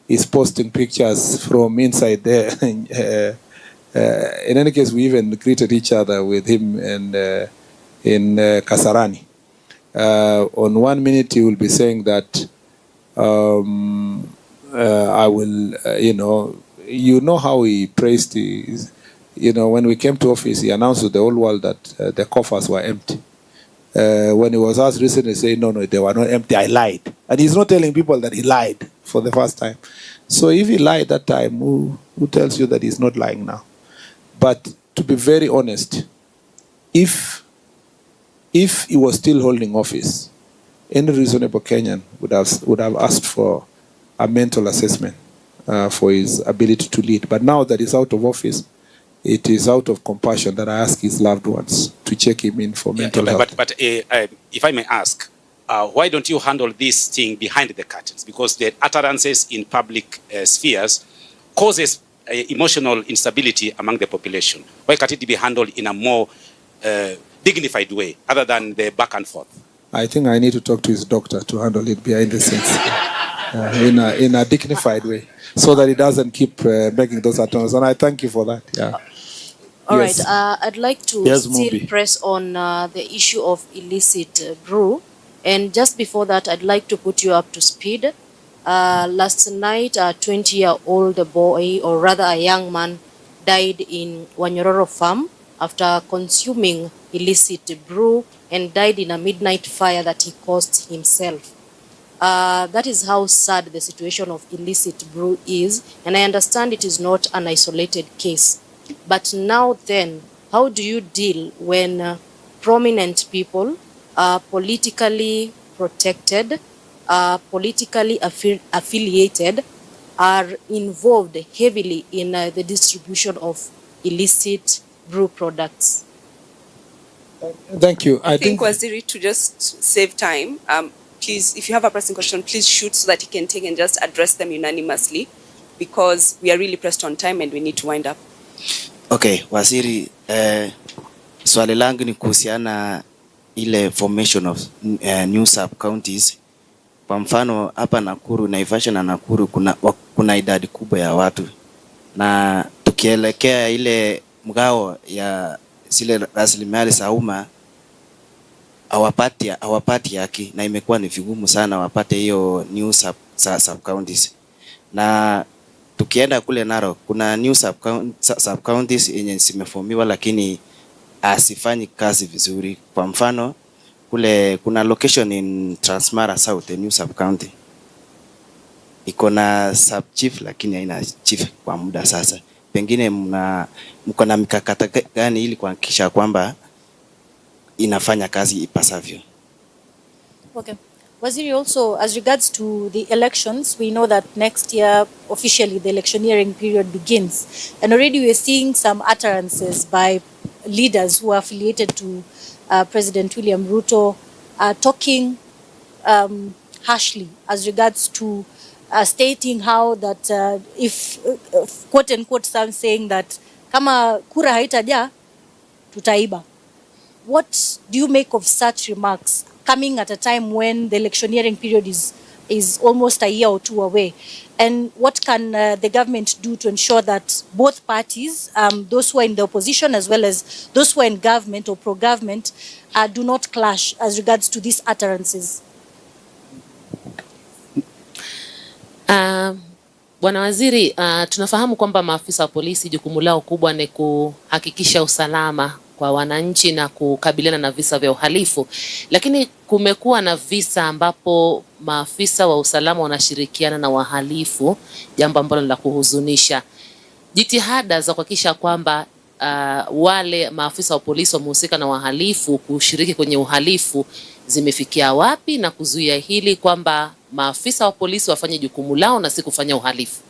is posting pictures from inside there. In any case, we even greeted each other with him and in Kasarani. On 1 minute, he will be saying that I will, you know how he praised his, when we came to office, he announced to the whole world that the coffers were empty. When he was asked recently, he said, no, they were not empty, I lied. And he's not telling people that he lied for the first time. So if he lied that time, who tells you that he's not lying now? But to be very honest, if he was still holding office, any reasonable Kenyan would have asked for a mental assessment for his ability to lead. But now that he's out of office, it is out of compassion that I ask his loved ones to check him in for mental health. But if I may ask, why don't you handle this thing behind the curtains? Because the utterances in public spheres causes emotional instability among the population. Why can't it be handled in a more dignified way, other than the back and forth? I think I need to talk to his doctor to handle it behind the scenes in a dignified way, so that he doesn't keep making those attempts. And I thank you for that. Yeah. All right. I'd like to still press on the issue of illicit brew. And just before that, I'd like to put you up to speed. Last night, a 20-year-old boy, or rather a young man, died in Wanyororo Farm after consuming illicit brew and died in a midnight fire that he caused himself. That is how sad the situation of illicit brew is, and I understand it is not an isolated case. But now then, how do you deal when prominent people are politically protected, politically affiliated, are involved heavily in the distribution of illicit brew products? Thank you. I think Waziri, to just save time, please, if you have a pressing question, please shoot so that he can take and just address them unanimously, because we are really pressed on time and we need to wind up. Okay, Waziri, swali langu ni kuhusiana ile formation of new sub-counties. Kwa mfano, hapa Nakuru, Naivasha na Nakuru, kuna idadi kubwa ya watu. Na tukielekea ile mgao ya zile rasilimali za umma, hawapati haki, na imekuwa ni vigumu sana wapate hiyo new sub-counties. Na tukienda kule Narok, kuna new sub-counties yenye zimeformiwa lakini asifanyi kazi vizuri. Kwa mfano, kule kuna location in Transmara South, a new sub-county. Iko na sub-chief lakini haina chief kwa muda sasa. Pengine mko na mikakati gani ili kuhakikisha kwamba inafanya kazi ipasavyo? Okay. Waziri, also as regards to the elections, we know that next year officially the electioneering period begins, and already we are seeing some utterances by leaders who are affiliated to President William Ruto talking harshly as regards to stating how that if quote unquote some saying that kama kura haitaja tutaiba. What do you make of such remarks coming at a time when the electioneering period is almost a year or two away? And what can the government do to ensure that both parties, those who are in the opposition as well as those who are in government or pro-government, do not clash as regards to these utterances? Bwana Waziri, tunafahamu kwamba maafisa wa polisi jukumu lao kubwa ni kuhakikisha usalama kwa wananchi na kukabiliana na visa vya uhalifu, lakini kumekuwa na visa ambapo maafisa wa usalama wanashirikiana na wahalifu, jambo ambalo ni la kuhuzunisha. Jitihada za kuhakikisha kwamba wale maafisa wa polisi wamehusika na wahalifu kushiriki kwenye uhalifu zimefikia wapi, na kuzuia hili kwamba maafisa wa polisi wafanye jukumu lao na si kufanya uhalifu?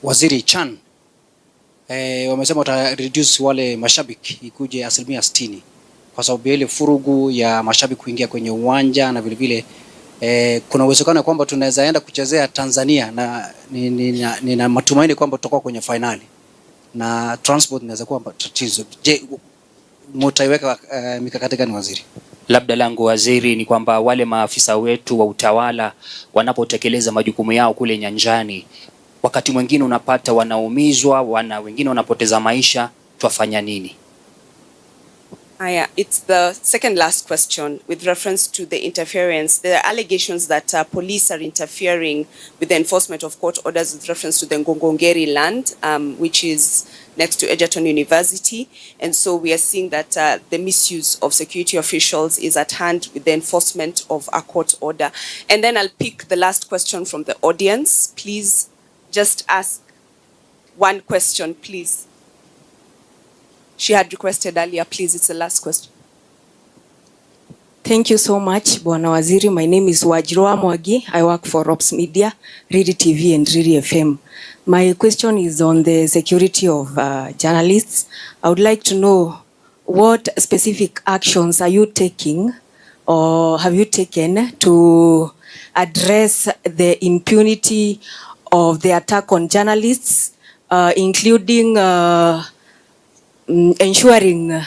Waziri Chan, wamesema wata reduce wale mashabiki ikuje 60% kwa sababu ile furugu ya mashabiki kuingia kwenye uwanja, na vile vile kuna uwezekano kwamba tunaweza enda kuchezea Tanzania, na nina matumaini kwamba tutakuwa kwenye finali na transport inaweza kuwa tatizo. Je, mtaiweka mikakati gani waziri? Labda langu waziri ni kwamba wale maafisa wetu wa utawala wanapotekeleza majukumu yao kule nyanjani, wakati mwingine unapata wanaumizwa, wengine wanapoteza maisha, twafanya nini? It's the second last question with reference to the interference. There are allegations that police are interfering with the enforcement of court orders with reference to the Ngongongeri land, which is next to Egerton University. And so we are seeing that the misuse of security officials is at hand with the enforcement of a court order. And then I'll pick the last question from the audience. Please just ask one question, please. She had requested earlier, please, it's the last question. Thank you so much, Bwana Waziri. My name is Wajroa Mwagi. I work for Rops Media, Riri TV and Riri FM. My question is on the security of journalists. I would like to know what specific actions are you taking or have you taken to address the impunity of the attack on journalists, including ensuring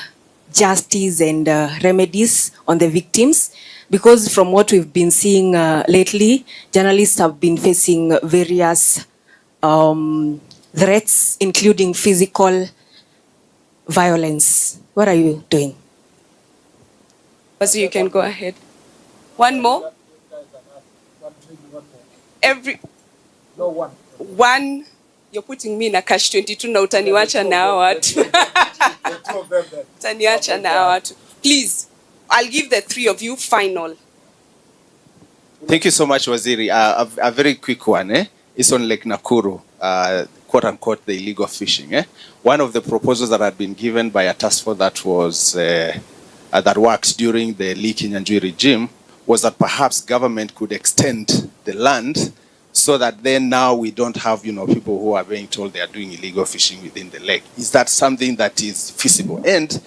justice and remedies on the victims, because from what we've been seeing lately, journalists have been facing various threats, including physical violence. What are you doing? So you can go ahead. One more? One. You're putting me in a cash 22 na utaniwacha na hawa watu. Utaniwacha na hawa watu. Please, I'll give the three of you final. Thank you so much, Waziri. A very quick one. It's on Lake Nakuru, quote unquote, the illegal fishing. One of the proposals that had been given by a task force that was that worked during the Lee Kinyanjui regime was that perhaps government could extend the land, so that then now we don't have, people who are being told they are doing illegal fishing within the lake. Is that something that is feasible? And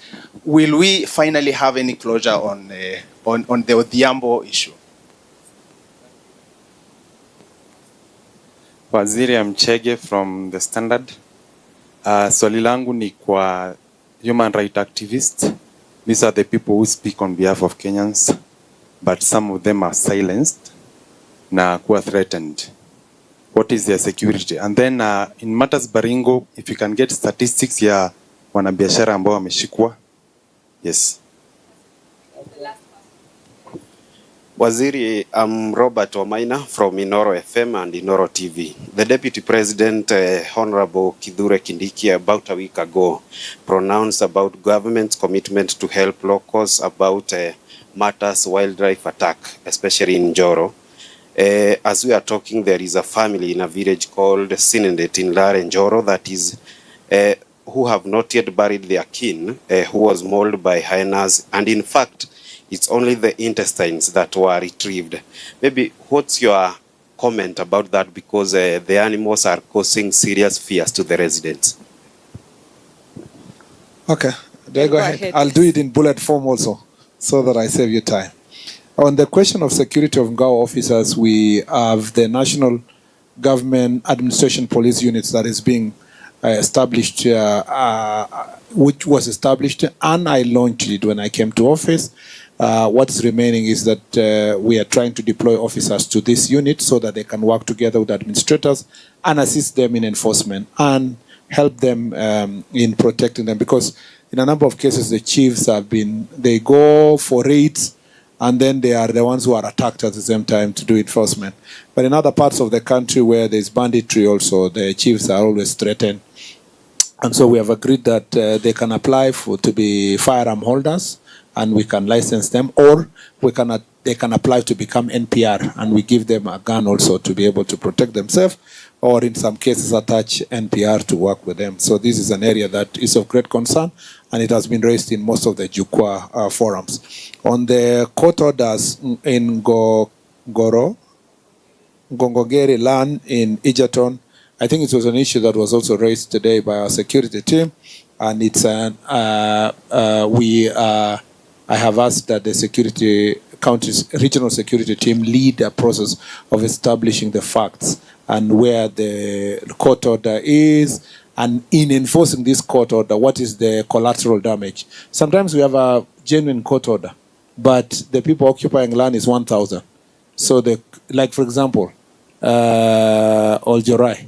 will we finally have any closure on the Odhiambo issue? Waziri Mchege from The Standard. Swali langu ni kwa human rights activists. These are the people who speak on behalf of Kenyans, but some of them are silenced na kuwa threatened. What is their security? And then in matters Baringo, if you can get statistics ya wanabiashara ambao wameshikwa. Yes. Waziri, I'm Robert Omaina from Inoro FM and Inoro TV. The Deputy President, Honorable Kithure Kindiki, about a week ago, pronounced about government's commitment to help locals about matters wildlife attack, especially in Njoro. As we are talking, there is a family in a village called Sinendet in Lare Njoro that is, who have not yet buried their kin, who was mauled by hyenas. And in fact, it's only the intestines that were retrieved. Maybe what's your comment about that, because the animals are causing serious fears to the residents? Okay, there go ahead. I'll do it in bullet form also, so that I save you time. On the question of security of Ngao officers, we have the National Government Administration Police Units that is being established, which was established, and I launched it when I came to office. What's remaining is that we are trying to deploy officers to this unit so that they can work together with administrators and assist them in enforcement and help them in protecting them. Because in a number of cases, the chiefs they go for raids, and then they are the ones who are attacked at the same time to do enforcement. But in other parts of the country where there's banditry also, the chiefs are always threatened. And so we have agreed that they can apply to be firearm holders, and we can license them, or they can apply to become NPR, and we give them a gun also to be able to protect themselves, or in some cases attach NPR to work with them. So this is an area that is of great concern, and it has been raised in most of the Jukwaa forums. On the court orders in Gongogeri land in Egerton, I think it was an issue that was also raised today by our security team, and it's I have asked that the county's regional security team lead a process of establishing the facts and where the court order is, and in enforcing this court order, what is the collateral damage. Sometimes we have a genuine court order, but the people occupying land is 1,000. So like for example, Oljorai,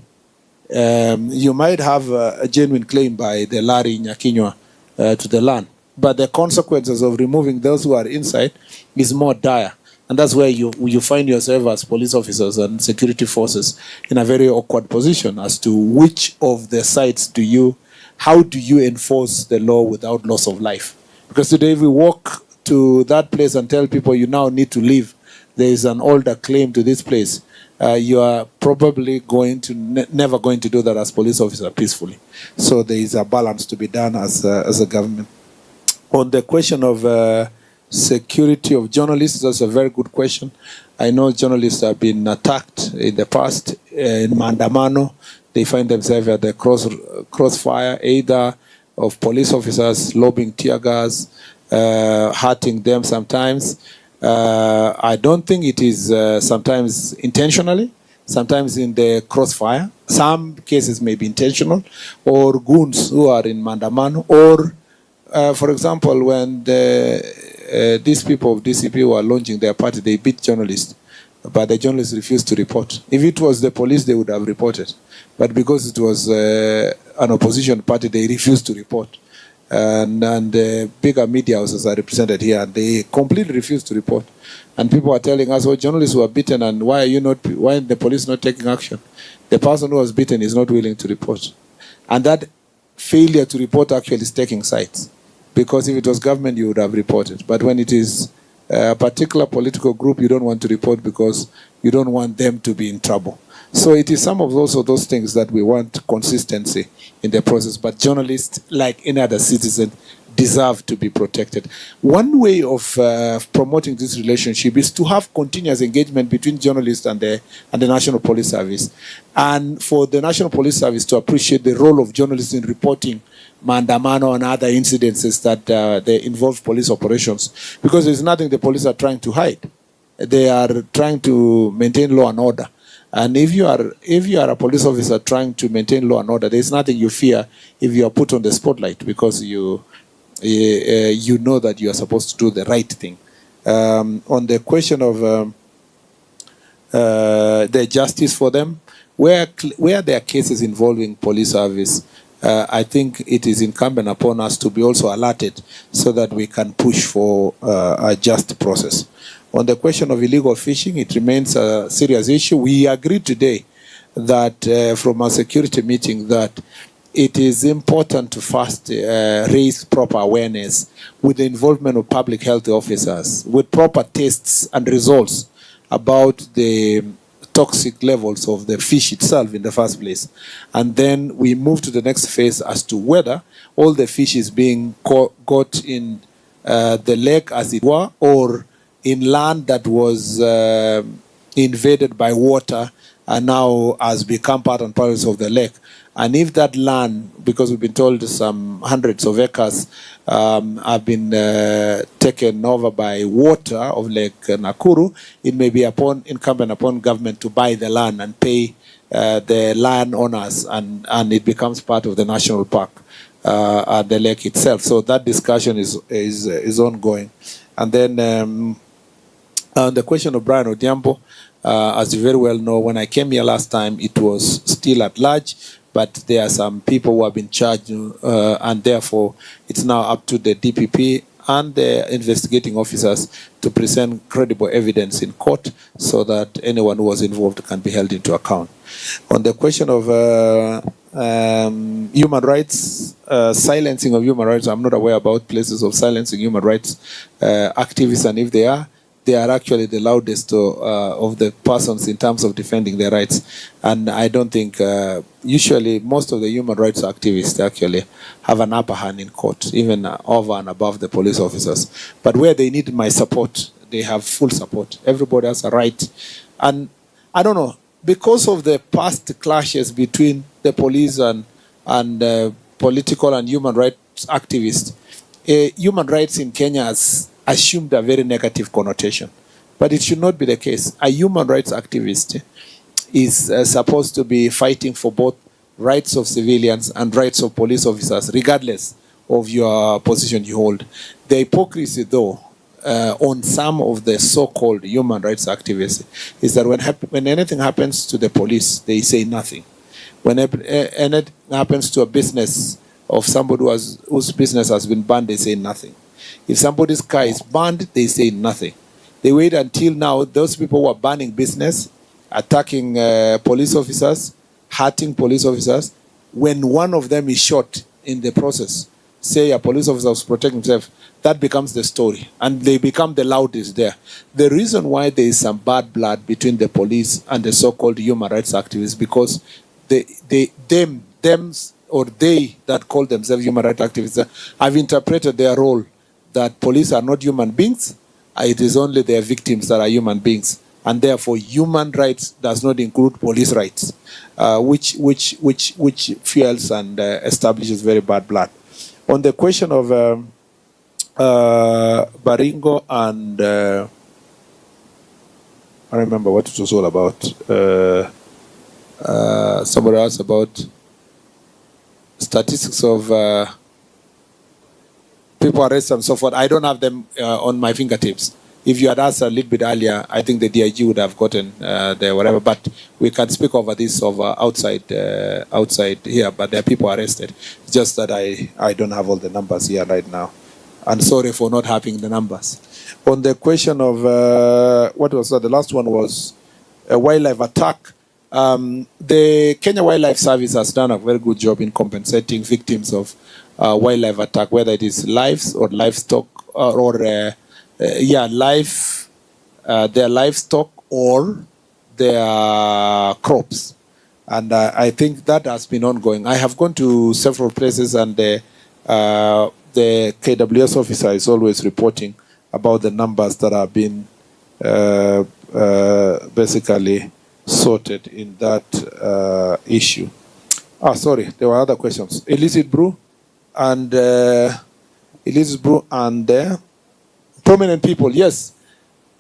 you might have a genuine claim by the Larry Nyakinywa to the land, but the consequences of removing those who are inside is more dire. And that's where you find yourself as police officers and security forces in a very awkward position as to which of the sites how do you enforce the law without loss of life? Because today if we walk to that place and tell people you now need to leave, there is an older claim to this place, you are probably never going to do that as police officer peacefully. So there is a balance to be done as a government. On the question of security of journalists, that's a very good question. I know journalists have been attacked in the past in Mandamano. They find themselves at the crossfire, either of police officers lobbing tear gas, hurting them sometimes. I don't think it is sometimes intentionally, sometimes in the crossfire. Some cases may be intentional, or goons who are in Mandamano, or for example, when these people of DCP were launching their party, they beat journalists, but the journalists refused to report. If it was the police, they would have reported. But because it was an opposition party, they refused to report. And bigger media houses are represented here, and they completely refused to report. And people are telling us, oh, journalists were beaten, and why are the police not taking action? The person who was beaten is not willing to report. And that failure to report actually is taking sides. Because if it was government, you would have reported. But when it is a particular political group, you don't want to report because you don't want them to be in trouble. So it is some of those things that we want consistency in the process. But journalists, like any other citizen, deserve to be protected. One way of promoting this relationship is to have continuous engagement between journalists and the National Police Service. And for the National Police Service to appreciate the role of journalists in reporting Mandamano and other incidences that they involve police operations. Because there's nothing the police are trying to hide. They are trying to maintain law and order. And if you are a police officer trying to maintain law and order, there's nothing you fear if you are put on the spotlight, because you know that you are supposed to do the right thing. On the question of the justice for them, where there are cases involving police service, I think it is incumbent upon us to be also alerted so that we can push for a just process. On the question of illegal fishing, it remains a serious issue. We agreed today that from our security meeting that it is important to first raise proper awareness with the involvement of public health officers, with proper tests and results about the toxic levels of the fish itself in the first place. And then we move to the next phase as to whether all the fish is being got in the lake as it were, or in land that was invaded by water and now has become part and parcel of the lake. And if that land, because we've been told some hundreds of acres have been taken over by water of Lake Nakuru, it may be incumbent upon government to buy the land and pay the land owners, and it becomes part of the national park at the lake itself. So that discussion is ongoing. And then on the question of Brian Odhiambo, as you very well know, when I came here last time, it was still at large, but there are some people who have been charged, and therefore it's now up to the DPP and the investigating officers to present credible evidence in court so that anyone who was involved can be held into account. On the question of human rights, silencing of human rights, I'm not aware about places of silencing human rights activists, and if they are actually the loudest of the persons in terms of defending their rights. And I don't think, usually most of the human rights activists actually have an upper hand in court, even over and above the police officers. But where they need my support, they have full support. Everybody has a right. And I don't know, because of the past clashes between the police and political and human rights activists, human rights in Kenya has assumed a very negative connotation. But it should not be the case. A human rights activist is supposed to be fighting for both rights of civilians and rights of police officers, regardless of your position you hold. The hypocrisy, though, on some of the so-called human rights activists is that when anything happens to the police, they say nothing. When anything happens to a business of somebody whose business has been banned, they say nothing. If somebody's car is banned, they say nothing. They wait until now. Those people who are banning business, attacking police officers, hurting police officers, when one of them is shot in the process, say a police officer was protecting himself, that becomes the story. And they become the loudest there. The reason why there is some bad blood between the police and the so-called human rights activists, because they that call themselves human rights activists have interpreted their role that police are not human beings. It is only their victims that are human beings, and therefore human rights does not include police rights, which fuels and establishes very bad blood. On the question of Baringo and I remember what it was all about. Somebody else about statistics of people arrested and so forth. I don't have them on my fingertips. If you had asked a little bit earlier, I think the DIG would have gotten there, whatever. But we can speak over this outside here. But there are people arrested. It's just that I don't have all the numbers here right now. And sorry for not having the numbers. On the question of what was that? The last one was a wildlife attack. The Kenya Wildlife Service has done a very good job in compensating victims of wildlife attack, whether it is lives or livestock their livestock or their crops. And I think that has been ongoing. I have gone to several places, and the KWS officer is always reporting about the numbers that have been basically sorted in that issue. Sorry, there were other questions. Illicit brew and prominent people. Yes.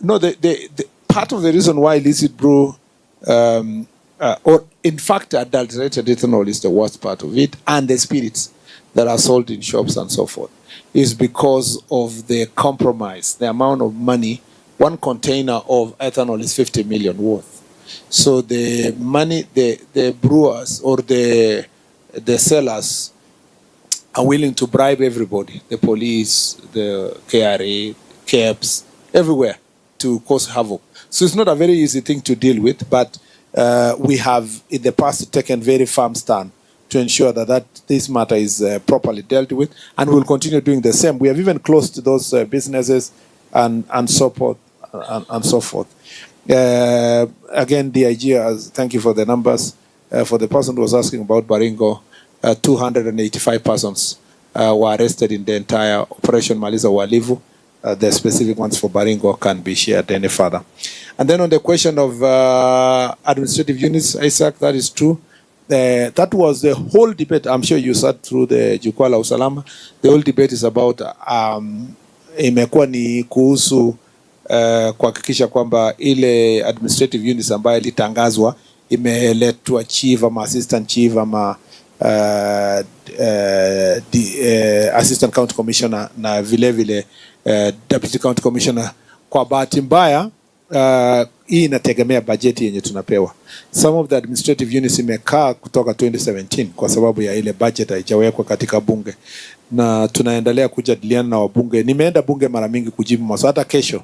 No, the part of the reason why illicit brew or in fact adulterated ethanol is the worst part of it, and the spirits that are sold in shops and so forth, is because of the compromise. The amount of money, one container of ethanol is 50 million worth. So the money, the brewers or the sellers are willing to bribe everybody, the police, the KRA, KEBS, everywhere, to cause havoc. So it's not a very easy thing to deal with, but we have in the past taken very firm stand to ensure that this matter is properly dealt with, and we'll continue doing the same. We have even closed those businesses and so forth. Again, DIG, thank you for the numbers. For the person who was asking about Baringo, 285 persons were arrested in the entire Operation Maliza Walivu. The specific ones for Baringo can be shared any further. And then on the question of administrative units, Isaac, that is true. That was the whole debate. I'm sure you sat through the Jukwaa la Usalama. The whole debate is about imekuwa ni kuhusu kuhakikisha kwamba ile administrative units ambayo ilitangazwa imeletwa chief ama assistant chief ama assistant county commissioner na vile vile deputy county commissioner. Kwa bahati mbaya hii inategemea bajeti yenye tunapewa. Some of the administrative units imekaa kutoka 2017 kwa sababu ya ile budget haijawekwa katika bunge, na tunaendelea kujadiliana na wabunge. Nimeenda bunge mara mingi kujibu maswali, hata kesho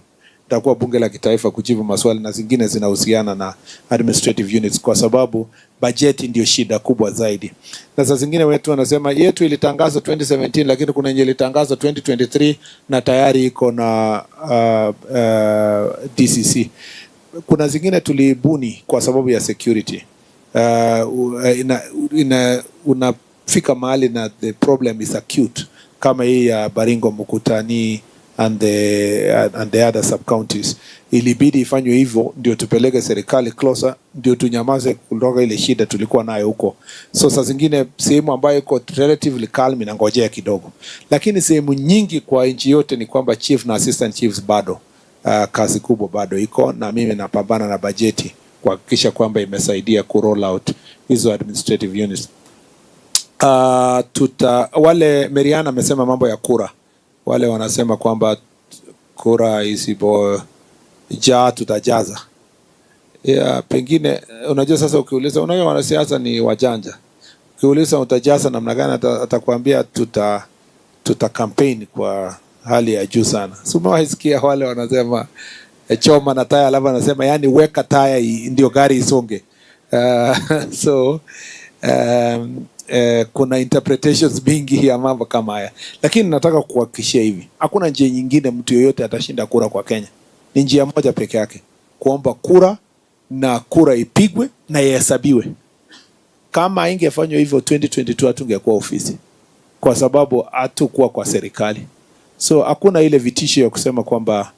itakuwa bunge la kitaifa kujibu maswali, na zingine zinahusiana na administrative units kwa sababu bajeti ndio shida kubwa zaidi. Na saa zingine wetu wanasema yetu ilitangazwa 2017 lakini kuna yenye ilitangazwa 2023 na tayari iko na DCC. Kuna zingine tulibuni kwa sababu ya security. Unafika mahali na the problem is acute kama hii ya Baringo, Mukutani and the other sub counties. Ilibidi ifanywe hivyo ndio tupeleke serikali closer, ndio tunyamaze kutoka ile shida tulikuwa nayo huko. So saa zingine sehemu ambayo iko relatively calm inangojea kidogo, lakini sehemu nyingi kwa nchi yote ni kwamba chief na assistant chiefs bado kazi kubwa bado iko, na mimi napambana na bajeti kuhakikisha kwamba imesaidia ku roll out hizo administrative units. Wale Mariana amesema mambo ya kura, wale wanasema kwamba kura isipojaa tutajaza. Pengine unajua sasa ukiuliza, unajua wanasiasa ni wajanja. Ukiuliza utajaza namna gani, atakwambia tuta campaign kwa hali ya juu sana. Umewaisikia wale wanasema choma na taya, alafu anasema yani weka taya ndio gari isonge. Kuna interpretations mingi ya mambo kama haya, lakini nataka kuhakikishia hivi, hakuna njia nyingine mtu yoyote atashinda kura kwa Kenya. Ni njia moja peke yake, kuomba kura na kura ipigwe na ihesabiwe. Kama ingefanywa hivyo 2022 hatungekuwa ofisi, kwa sababu hatukuwa kwa serikali. So hakuna ile vitisho ya kusema kwamba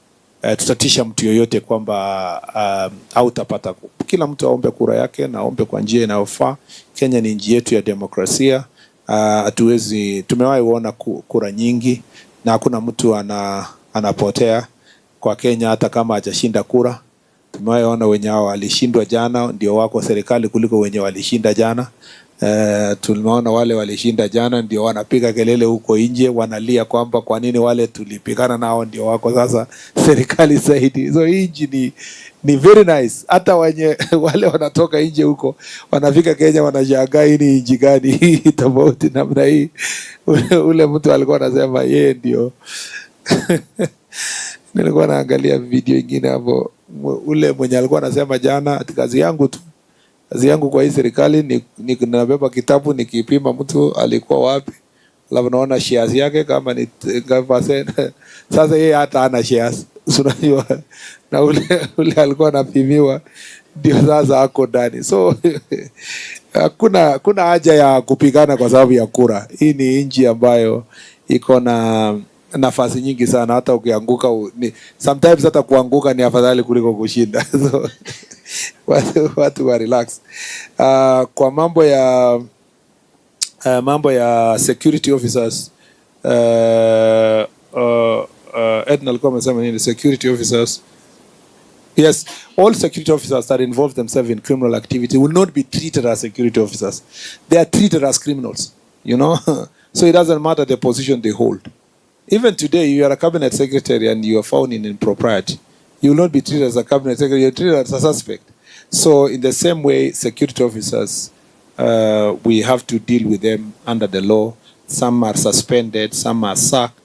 tutatisha mtu yoyote kwamba hautapata. Kila mtu aombe kura yake na aombe kwa njia inayofaa. Kenya ni nchi yetu ya demokrasia. Tumewahi kuona kura nyingi na hakuna mtu anapotea kwa Kenya hata kama hajashinda kura. Tumewahi kuona wenye hao walishindwa jana ndio wako serikali kuliko wenye walishinda jana. Tuliona wale walishinda jana ndio wanapiga kelele huko nje, wanalia kwamba kwa nini wale tulipigana nao ndio wako sasa serikali zaidi. So nchi ni very nice. Hata wale wanatoka nje huko wanafika Kenya wanashangaa hii ni nchi gani hii tofauti namna hii. Ule mtu alikuwa anasema yeye ndio nilikuwa naangalia video nyingine hapo, ule mwenye alikuwa anasema jana kazi yangu kwa hii serikali ni nabeba kitabu nikipima mtu alikuwa wapi, labda naona shares yake kama ni 5%. Sasa yeye hata hana shares, unajua, na ule alikuwa anapimiwa ndio sasa ako ndani. So kuna haja ya kupigana kwa sababu ya kura. Hii ni nchi ambayo iko na nafasi nyingi sana, hata ukianguka sometimes hata kuanguka ni afadhali kuliko kushinda. So watu wa relax. Kwa mambo ya security officers, Edna alikuwa amesema nini? Security officers, yes, all security officers that involve themselves in criminal activity will not be treated as security officers. They are treated as criminals, you know. So it doesn't matter the position they hold. Even today, you are a cabinet secretary and you are found in impropriety, you will not be treated as a cabinet secretary, you are treated as a suspect. So in the same way, security officers, we have to deal with them under the law. Some are suspended, some are sacked,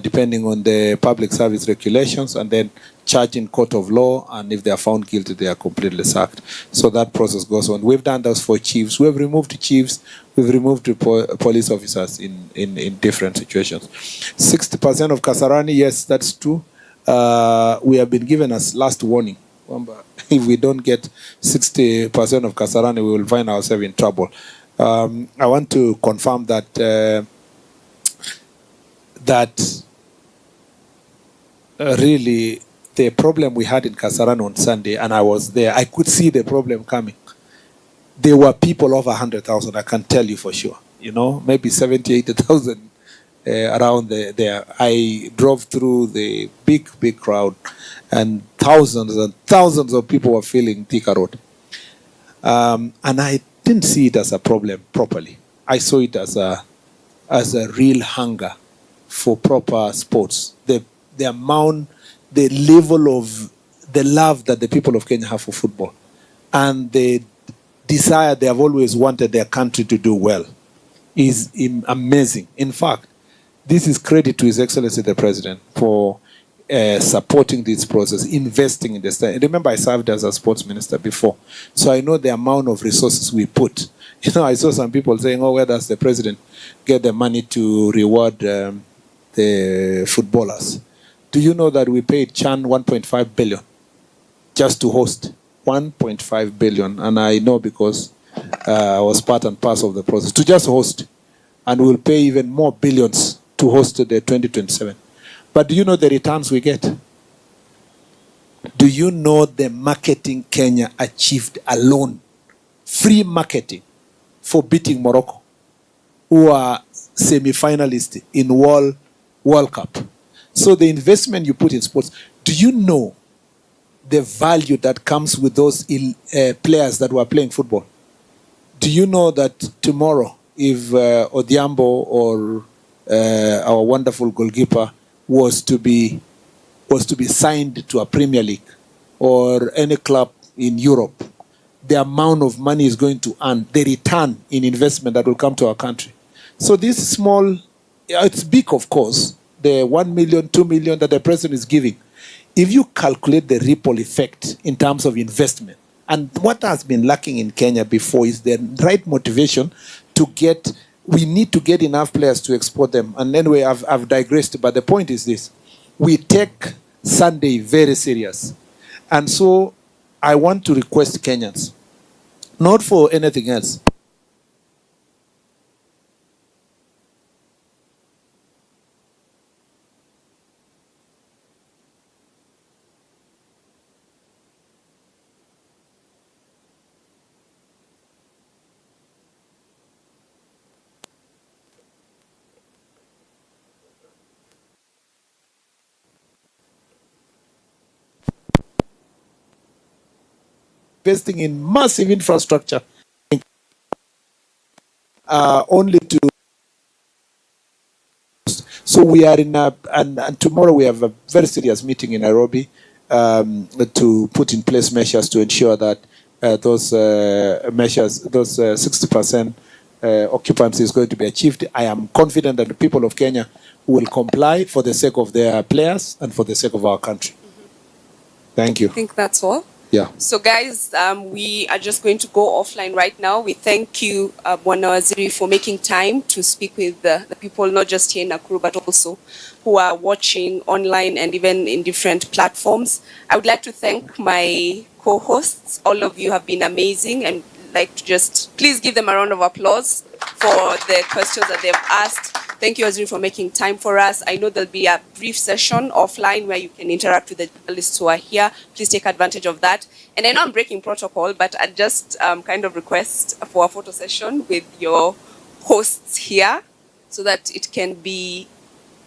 depending on the public service regulations, and then charged in court of law, and if they are found guilty, they are completely sacked. So that process goes on. We've done those for chiefs. We've removed chiefs. We've removed police officers in different situations. 60% of Kasarani, yes, that's true. We have been given as last warning. If we don't get 60% of Kasarani, we will find ourselves in trouble. I want to confirm that that really the problem we had in Kasarani on Sunday, and I was there, I could see the problem coming. There were people over 100,000, I can tell you for sure. You know, maybe 70, 80,000 around there. I drove through the big crowd, and thousands of people were filling Thika Road. And I didn't see it as a problem properly. I saw it as a real hunger for proper sports. The amount, the level of the love that the people of Kenya have for football, and the desire they have always wanted their country to do well is amazing. In fact, this is credit to His Excellency the President for supporting this process, investing in this. Remember, I served as a sports minister before, so I know the amount of resources we put. You know, I saw some people saying, "Oh, where does the president get the money to reward the footballers?" Do you know that we paid Chan 1.5 billion just to host? 1.5 billion, and I know because I was part and parcel of the process to just host, and we'll pay even more billions to host the 2027. But do you know the returns we get? Do you know the marketing Kenya achieved alone? Free marketing for beating Morocco, who are semi-finalists in World Cup. So the investment you put in sports, do you know the value that comes with those players that were playing football? Do you know that tomorrow, if Odhiambo or our wonderful goalkeeper was to be signed to a Premier League or any club in Europe, the amount of money is going to earn, the return in investment that will come to our country. So this small, it's big of course, the 1 million, 2 million that the president is giving. If you calculate the ripple effect in terms of investment, and what has been lacking in Kenya before is the right motivation to get, we need to get enough players to export them. And anyway, I've digressed, but the point is this. We take Sunday very serious. And so I want to request Kenyans, not for anything else, investing in massive infrastructure only to. So we are in and tomorrow we have a very serious meeting in Nairobi to put in place measures to ensure that those measures, those 60% occupancy is going to be achieved. I am confident that the people of Kenya will comply for the sake of their players and for the sake of our country. Thank you. I think that's all. Yeah. So guys, we are just going to go offline right now. We thank you, Bwana Waziri, for making time to speak with the people, not just here in Nakuru, but also who are watching online and even in different platforms. I would like to thank my co-hosts. All of you have been amazing, and like to just please give them a round of applause for the questions that they've asked. Thank you, Waziri, for making time for us. I know there'll be a brief session offline where you can interact with the journalists who are here. Please take advantage of that. And I know I'm breaking protocol, but I just kind of request for a photo session with your hosts here so that it can be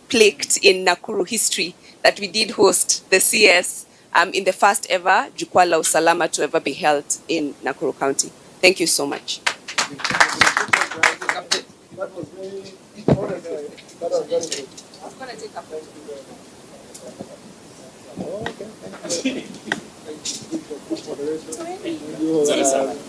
plaqued in Nakuru history that we did host the CS in the first ever Jukwaa la Usalama to ever be held in Nakuru County. Thank you so much. I'm going to take a photo. Okay.